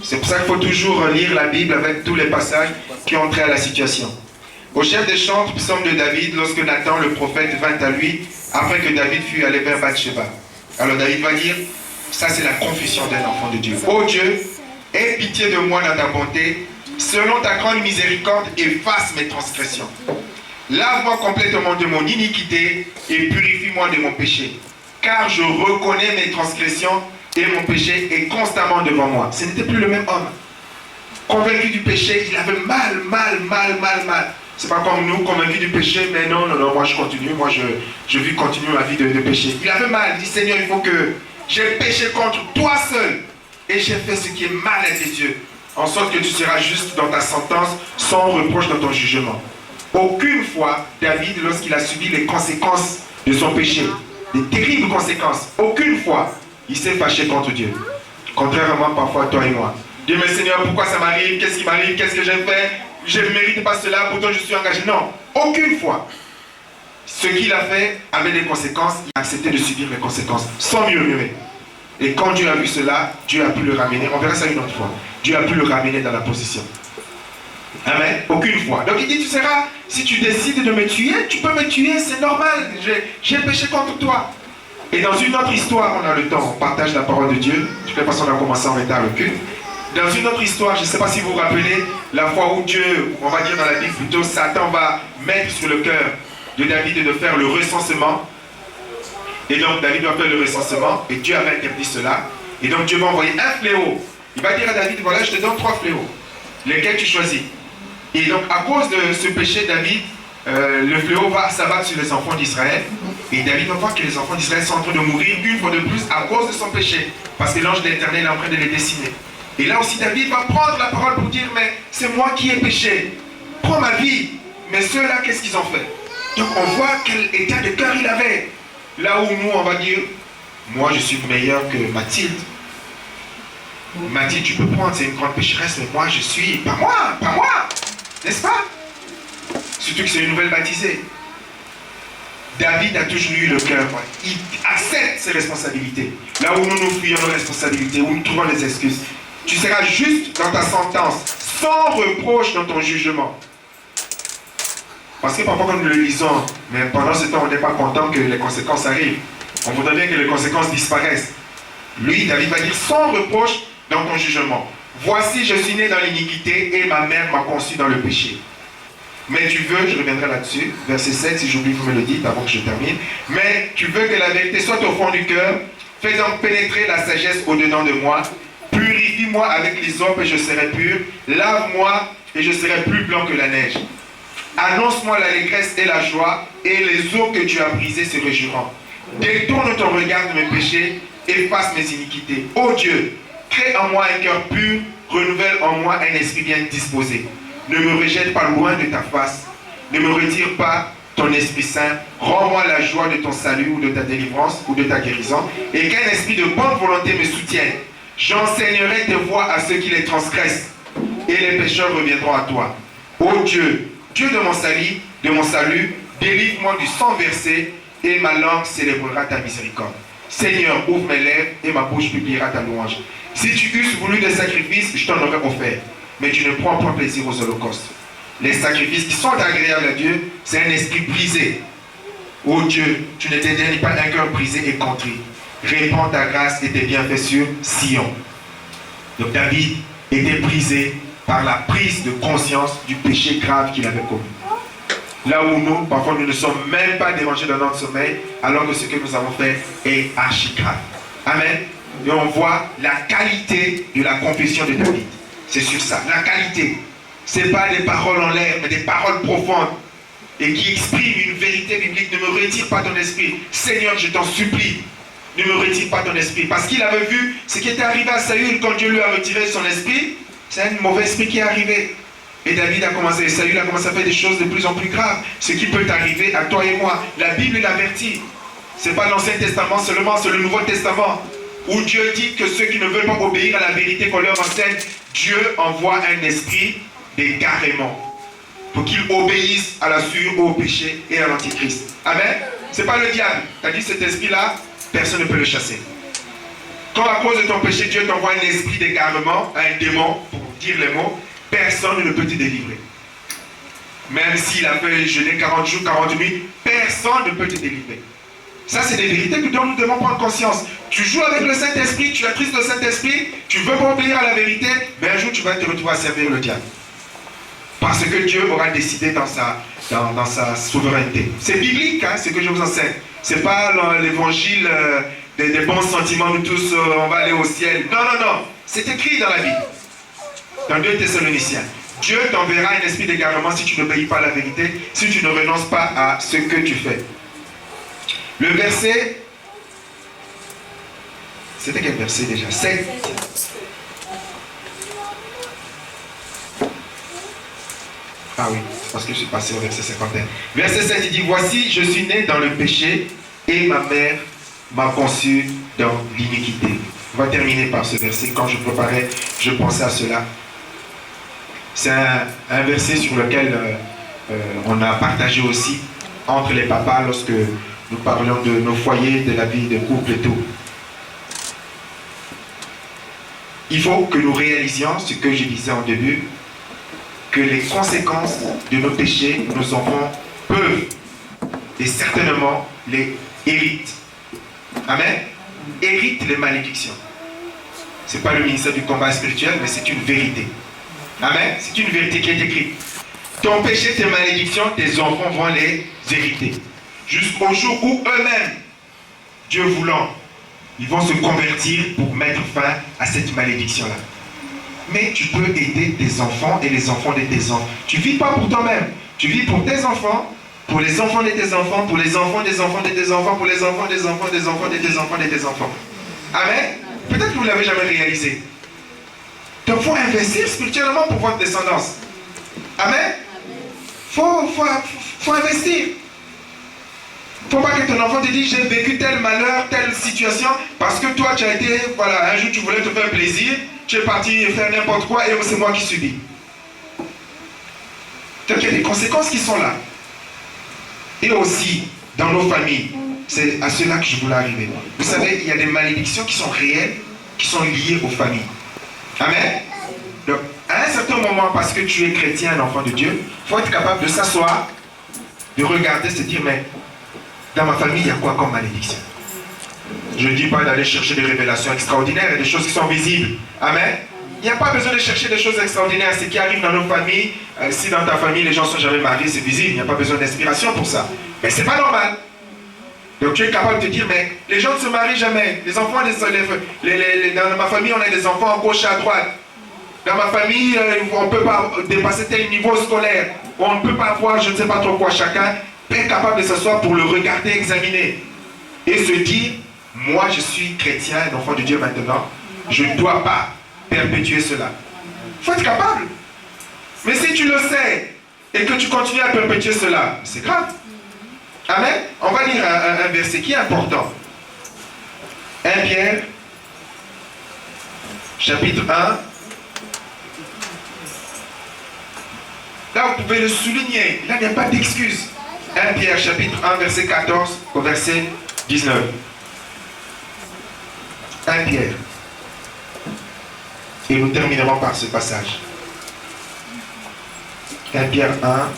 C'est pour ça qu'il faut toujours lire la Bible avec tous les passages qui ont trait à la situation. Au chef des chantres, psaume de David, lorsque Nathan le prophète vint à lui, après que David fut allé vers Bathsheba. Alors David va dire, ça c'est la confession d'un enfant de Dieu. Ô Dieu, aie pitié de moi dans ta bonté, selon ta grande miséricorde, efface mes transgressions. Lave-moi complètement de mon iniquité et purifie-moi de mon péché. Car je reconnais mes transgressions et mon péché est constamment devant moi. Ce n'était plus le même homme. Convaincu du péché, il avait mal. C'est pas comme nous, convaincus du péché, mais non, moi je continue, moi je vis continuer ma vie de péché. Il avait mal, il dit Seigneur, il faut que j'ai péché contre toi seul et j'ai fait ce qui est mal à tes yeux, en sorte que tu seras juste dans ta sentence, sans reproche dans ton jugement. Aucune fois, David, lorsqu'il a subi les conséquences de son péché, des terribles conséquences, aucune fois, il s'est fâché contre Dieu. Contrairement parfois à toi et moi. Dieu, mais Seigneur, pourquoi ça m'arrive? Qu'est-ce qui m'arrive? Qu'est-ce que j'ai fait? Je ne mérite pas cela, pourtant je suis engagé. Non, aucune fois. Ce qu'il a fait avait des conséquences, il a accepté de subir les conséquences, sans murmurer. Et quand Dieu a vu cela, Dieu a pu le ramener. On verra ça une autre fois. Dieu a pu le ramener dans la position. Amen. Aucune fois. Donc il dit, tu seras, si tu décides de me tuer, tu peux me tuer, c'est normal. J'ai péché contre toi. Et dans une autre histoire, on a le temps, on partage la parole de Dieu. De toute façon, on a commencé en retard le culte. Dans une autre histoire, je ne sais pas si vous vous rappelez, la fois où Dieu, on va dire dans la Bible plutôt, Satan va mettre sur le cœur de David de faire le recensement. Et donc David doit faire le recensement, et Dieu avait interdit cela. Et donc Dieu va envoyer un fléau. Il va dire à David, voilà, je te donne 3 fléaux. Lesquels tu choisis. Et donc à cause de ce péché, David, le fléau va s'abattre sur les enfants d'Israël. Et David va voir que les enfants d'Israël sont en train de mourir une fois de plus à cause de son péché. Parce que l'ange de l'Éternel est en train de les dessiner. Et là aussi David va prendre la parole pour dire, mais c'est moi qui ai péché. Prends ma vie. Mais ceux-là, qu'est-ce qu'ils ont fait? Donc on voit quel état de cœur il avait. Là où nous, on va dire, moi je suis meilleur que Mathilde. Mathilde, tu peux prendre, c'est une grande pécheresse, mais moi je suis, pas moi, n'est-ce pas? Surtout que c'est une nouvelle baptisée. David a toujours eu le cœur, il accepte ses responsabilités. Là où nous fuyons nos responsabilités, où nous trouvons les excuses. Tu seras juste dans ta sentence, sans reproche dans ton jugement. Parce que parfois, quand nous le lisons, mais pendant ce temps, on n'est pas content que les conséquences arrivent. On voudrait bien que les conséquences disparaissent. Lui, David va dire sans reproche dans ton jugement. Voici, je suis né dans l'iniquité et ma mère m'a conçu dans le péché. Mais tu veux, je reviendrai là-dessus, verset 7, si j'oublie, vous me le dites avant que je termine. Mais tu veux que la vérité soit au fond du cœur, faisant pénétrer la sagesse au-dedans de moi. Purifie-moi avec l'hysope et je serai pur. Lave-moi et je serai plus blanc que la neige. Annonce-moi l'allégresse et la joie, et les eaux que tu as brisées se réjouiront. Détourne ton regard de mes péchés, efface mes iniquités. Ô Dieu, crée en moi un cœur pur, renouvelle en moi un esprit bien disposé. Ne me rejette pas loin de ta face, ne me retire pas ton Esprit Saint. Rends-moi la joie de ton salut ou de ta délivrance ou de ta guérison, et qu'un esprit de bonne volonté me soutienne. J'enseignerai tes voies à ceux qui les transgressent, et les pécheurs reviendront à toi. Ô Dieu, Dieu de mon salut, délivre-moi du sang versé, et ma langue célébrera ta miséricorde. Seigneur, ouvre mes lèvres, et ma bouche publiera ta louange. Si tu eusses voulu des sacrifices, je t'en aurais offert, mais tu ne prends pas plaisir aux holocaustes. Les sacrifices qui sont agréables à Dieu, c'est un esprit brisé. Ô Dieu, tu ne t'éternis pas un cœur brisé et contrit. Répands ta grâce et tes bienfaits sur Sion. Donc David était brisé par la prise de conscience du péché grave qu'il avait commis. Là où nous, parfois, nous ne sommes même pas dérangés dans notre sommeil, alors que ce que nous avons fait est archi grave. Amen. Et on voit la qualité de la confession de David. C'est sur ça, la qualité. Ce n'est pas des paroles en l'air, mais des paroles profondes et qui expriment une vérité biblique. Ne me retire pas ton esprit. Seigneur, je t'en supplie, ne me retire pas ton esprit. Parce qu'il avait vu ce qui était arrivé à Saül quand Dieu lui a retiré son esprit. C'est un mauvais esprit qui est arrivé. Et David a commencé, Saül a commencé à faire des choses de plus en plus graves. Ce qui peut arriver à toi et moi. La Bible l'avertit. Ce n'est pas l'Ancien Testament seulement, c'est le Nouveau Testament. Où Dieu dit que ceux qui ne veulent pas obéir à la vérité qu'on leur enseigne, Dieu envoie un esprit d'égarement pour qu'ils obéissent à la sueur, au péché et à l'antichrist. Amen. Ce n'est pas le diable. Tu as dit cet esprit-là, personne ne peut le chasser. Quand à cause de ton péché, Dieu t'envoie un esprit d'égarement, un démon, pour dire les mots, personne ne peut te délivrer. Même s'il a fait jeûner 40 jours, 40 nuits, personne ne peut te délivrer. Ça, c'est des vérités dont nous devons prendre conscience. Tu joues avec le Saint-Esprit, tu attristes le Saint-Esprit, tu veux pas obéir à la vérité, mais un jour tu vas te retrouver à servir le diable. Parce que Dieu aura décidé dans sa souveraineté. C'est biblique, hein, ce que je vous enseigne. Ce n'est pas l'évangile des bons sentiments, nous tous, on va aller au ciel. Non, non, non. C'est écrit dans la Bible. Dans 2 Thessaloniciens. Dieu t'enverra un esprit d'égarement si tu n'obéis pas à la vérité, si tu ne renonces pas à ce que tu fais. Le verset, c'était quel verset déjà? 7. Ah oui, parce que je suis passé au verset 51. Verset 7, il dit, voici, je suis né dans le péché et ma mère m'a conçu dans l'iniquité. On va terminer par ce verset. Quand je préparais, je pensais à cela. C'est un verset sur lequel on a partagé aussi entre les papas lorsque nous parlions de nos foyers, de la vie de couple et tout. Il faut que nous réalisions ce que je disais en début, que les conséquences de nos péchés, nos enfants peuvent et certainement les héritent. Amen. Héritent les malédictions. Ce n'est pas le ministère du combat spirituel, mais c'est une vérité. Amen. C'est une vérité qui est écrite. Ton péché, tes malédictions, tes enfants vont les hériter. Jusqu'au jour où eux-mêmes, Dieu voulant, ils vont se convertir pour mettre fin à cette malédiction-là. Mais tu peux aider tes enfants et les enfants de tes enfants. Tu ne vis pas pour toi-même. Tu vis pour tes enfants, pour les enfants de tes enfants, pour les enfants des enfants de tes enfants, pour les enfants des enfants des enfants de tes enfants de tes enfants. Amen. Peut-être que vous ne l'avez jamais réalisé. Donc il faut investir spirituellement pour votre descendance. Amen. Faut investir. Il ne faut pas que ton enfant te dise j'ai vécu tel malheur, telle situation, parce que toi tu as été, voilà, un jour tu voulais te faire plaisir, tu es parti faire n'importe quoi et c'est moi qui subis. Donc il y a des conséquences qui sont là. Et aussi, dans nos familles, c'est à cela que je voulais arriver. Vous savez, il y a des malédictions qui sont réelles, qui sont liées aux familles. Amen. Donc, à un certain moment, parce que tu es chrétien, un enfant de Dieu, il faut être capable de s'asseoir de regarder, se dire, mais dans ma famille, il y a quoi comme malédiction? Je ne dis pas d'aller chercher des révélations extraordinaires et des choses qui sont visibles. Amen. Il n'y a pas besoin de chercher des choses extraordinaires. Ce qui arrive dans nos familles, si dans ta famille les gens ne sont jamais mariés, c'est visible. Il n'y a pas besoin d'inspiration pour ça. Mais ce n'est pas normal. Donc tu es capable de te dire, mais les gens ne se marient jamais. Les enfants, dans ma famille, on a des enfants à gauche et à droite. Dans ma famille, on ne peut pas dépasser tel niveau scolaire. On ne peut pas voir, je ne sais pas trop quoi. Chacun est capable de s'asseoir pour le regarder, examiner. Et se dire, moi je suis chrétien, un enfant de Dieu maintenant. Je ne dois pas perpétuer cela. Il faut être capable. Mais si tu le sais et que tu continues à perpétuer cela, c'est grave. Amen. On va lire un verset qui est important. 1 Pierre, chapitre 1. Là, vous pouvez le souligner. Là, il n'y a pas d'excuse. 1 Pierre, chapitre 1, verset 14 au verset 19. 1 Pierre. Et nous terminerons par ce passage. 1 Pierre 1.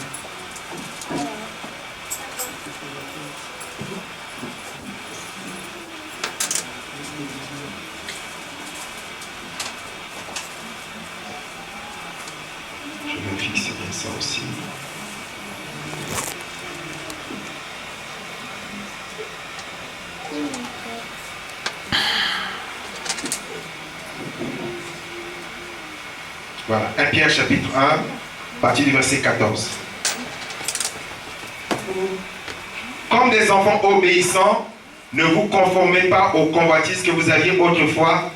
Je vais fixer bien ça aussi. Voilà, 1 Pierre chapitre 1, à partir du verset 14. Comme des enfants obéissants, ne vous conformez pas aux convoitises que vous aviez autrefois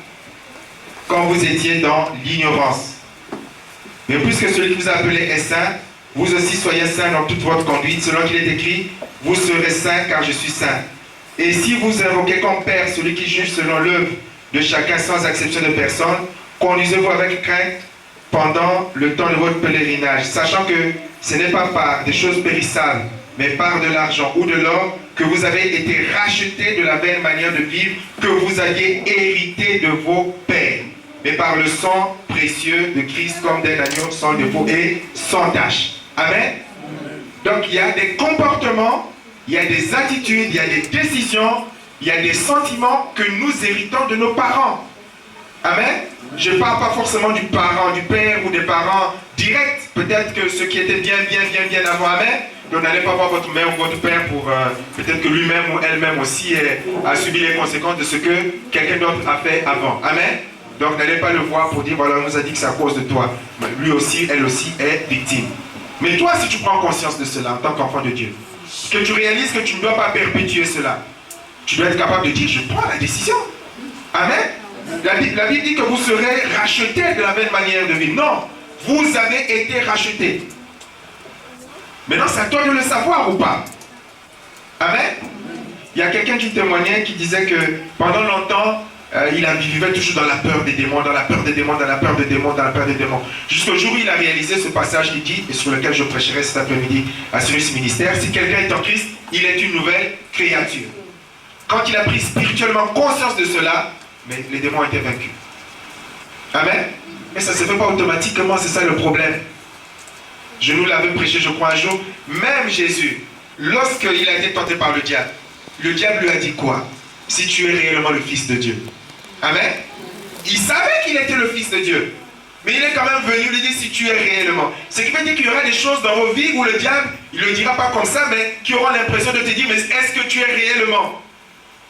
quand vous étiez dans l'ignorance. Mais puisque celui qui vous a appelé est saint, vous aussi soyez saints dans toute votre conduite, selon qu'il est écrit, vous serez saints car je suis saint. Et si vous invoquez comme Père celui qui juge selon l'œuvre de chacun sans exception de personne, conduisez-vous avec crainte pendant le temps de votre pèlerinage, sachant que ce n'est pas par des choses périssables, mais par de l'argent ou de l'or que vous avez été rachetés de la belle manière de vivre que vous aviez hérité de vos pères, mais par le sang précieux de Christ comme d'un agneau sans défaut et sans tache. Amen. Donc il y a des comportements, il y a des attitudes, il y a des décisions, il y a des sentiments que nous héritons de nos parents. Amen. Je ne parle pas forcément du parent, du père ou des parents directs. Peut-être que ceux qui étaient bien avant. Amen. Donc n'allez pas voir votre mère ou votre père pour peut-être que lui-même ou elle-même aussi a subi les conséquences de ce que quelqu'un d'autre a fait avant. Amen. Donc n'allez pas le voir pour dire voilà, on nous a dit que c'est à cause de toi. Mais lui aussi, elle aussi est victime. Mais toi, si tu prends conscience de cela en tant qu'enfant de Dieu, que tu réalises que tu ne dois pas perpétuer cela, tu dois être capable de dire je prends la décision. Amen. La Bible dit que vous serez rachetés de la même manière de vivre. Non, vous avez été rachetés. Maintenant, c'est à toi de le savoir ou pas. Amen. Il y a quelqu'un qui témoignait, qui disait que pendant longtemps, il vivait toujours dans la peur des démons, dans la peur des démons, dans la peur des démons, dans la peur des démons. Jusqu'au jour où il a réalisé ce passage, il dit, et sur lequel je prêcherai cet après-midi à ce ministère, si quelqu'un est en Christ, il est une nouvelle créature. Quand il a pris spirituellement conscience de cela, mais les démons étaient vaincus. Amen. Mais ça ne se fait pas automatiquement, c'est ça le problème. Je nous l'avais prêché, je crois, un jour. Même Jésus, lorsqu'il a été tenté par le diable lui a dit quoi? Si tu es réellement le Fils de Dieu. Amen. Il savait qu'il était le Fils de Dieu. Mais il est quand même venu lui dire si tu es réellement. Ce qui veut dire qu'il y aura des choses dans vos vies où le diable, il ne le dira pas comme ça, mais qui auront l'impression de te dire, mais est-ce que tu es réellement?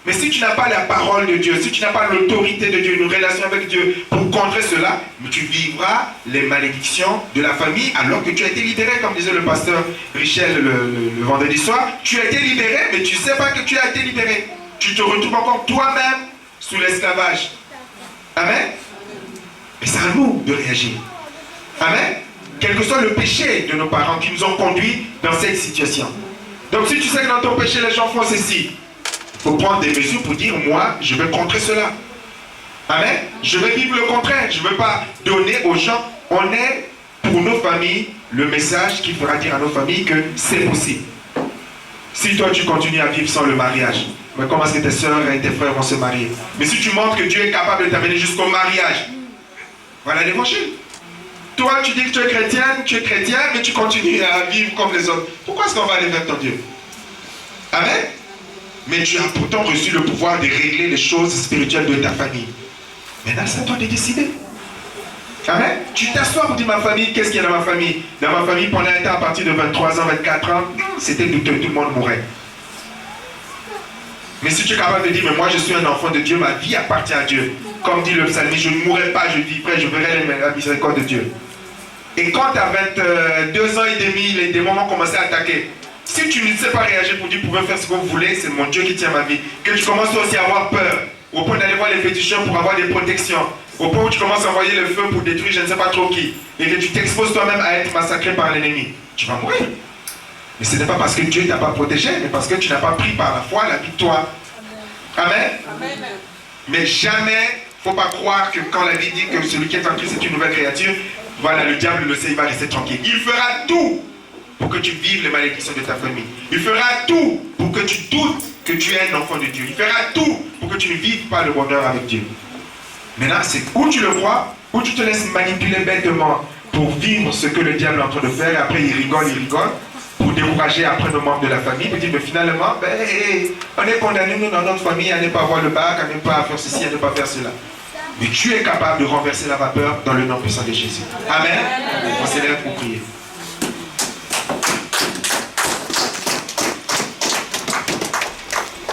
Mais si tu n'as pas la parole de Dieu, si tu n'as pas l'autorité de Dieu, une relation avec Dieu pour contrer cela, tu vivras les malédictions de la famille alors que tu as été libéré, comme disait le pasteur Richel le vendredi soir. Tu as été libéré, mais tu ne sais pas que tu as été libéré. Tu te retrouves encore toi-même sous l'esclavage. Amen. Et c'est à nous de réagir. Amen. Quel que soit le péché de nos parents qui nous ont conduits dans cette situation. Donc si tu sais que dans ton péché, les gens font ceci, il faut prendre des mesures pour dire, moi, je vais contrer cela. Amen. Je vais vivre le contraire. Je ne veux pas donner aux gens. On est, pour nos familles, le message qui fera dire à nos familles que c'est possible. Si toi, tu continues à vivre sans le mariage, mais comment est-ce que tes soeurs et tes frères vont se marier? Mais si tu montres que Dieu est capable de t'amener jusqu'au mariage, voilà l'évangile. Toi, tu dis que tu es chrétien, mais tu continues à vivre comme les autres. Pourquoi est-ce qu'on va aller vers ton Dieu? Amen. Mais tu as pourtant reçu le pouvoir de régler les choses spirituelles de ta famille. Maintenant, c'est à toi de décider. Amen. Tu t'assois pour dire ma famille, qu'est-ce qu'il y a dans ma famille? Dans ma famille, pendant un temps, à partir de 23 ans, 24 ans, c'était douteux, tout le monde mourait. Mais si tu es capable de dire, mais moi je suis un enfant de Dieu, ma vie appartient à Dieu. Comme dit le psalmiste, je ne mourrai pas, je vivrai, je verrai la miséricorde de Dieu. Et quand tu as 22 ans et demi, les démons vont commencer à attaquer. Si tu ne sais pas réagir pour dire, vous pouvez faire ce que vous voulez, c'est mon Dieu qui tient ma vie. Que tu commences aussi à avoir peur, au point d'aller voir les féticheurs pour avoir des protections, au point où tu commences à envoyer le feu pour détruire je ne sais pas trop qui, et que tu t'exposes toi-même à être massacré par l'ennemi, tu vas mourir. Mais ce n'est pas parce que Dieu ne t'a pas protégé, mais parce que tu n'as pas pris par la foi la victoire. Amen. Amen. Mais jamais, il ne faut pas croire que quand la vie dit que celui qui est en Christ est une nouvelle créature, voilà, le diable le sait, il va rester tranquille. Il fera tout pour que tu vives les malédictions de ta famille. Il fera tout pour que tu doutes que tu es un enfant de Dieu. Il fera tout pour que tu ne vives pas le bonheur avec Dieu. Maintenant, c'est où tu le crois, où tu te laisses manipuler bêtement pour vivre ce que le diable est en train de faire, et après il rigole, pour décourager après nos membres de la famille, pour dire, mais finalement, on est condamnés, nous, dans notre famille, à ne pas avoir le bac, à ne pas faire ceci, à ne pas faire cela. Mais tu es capable de renverser la vapeur dans le nom puissant de Jésus. Amen. On s'élève pour prier.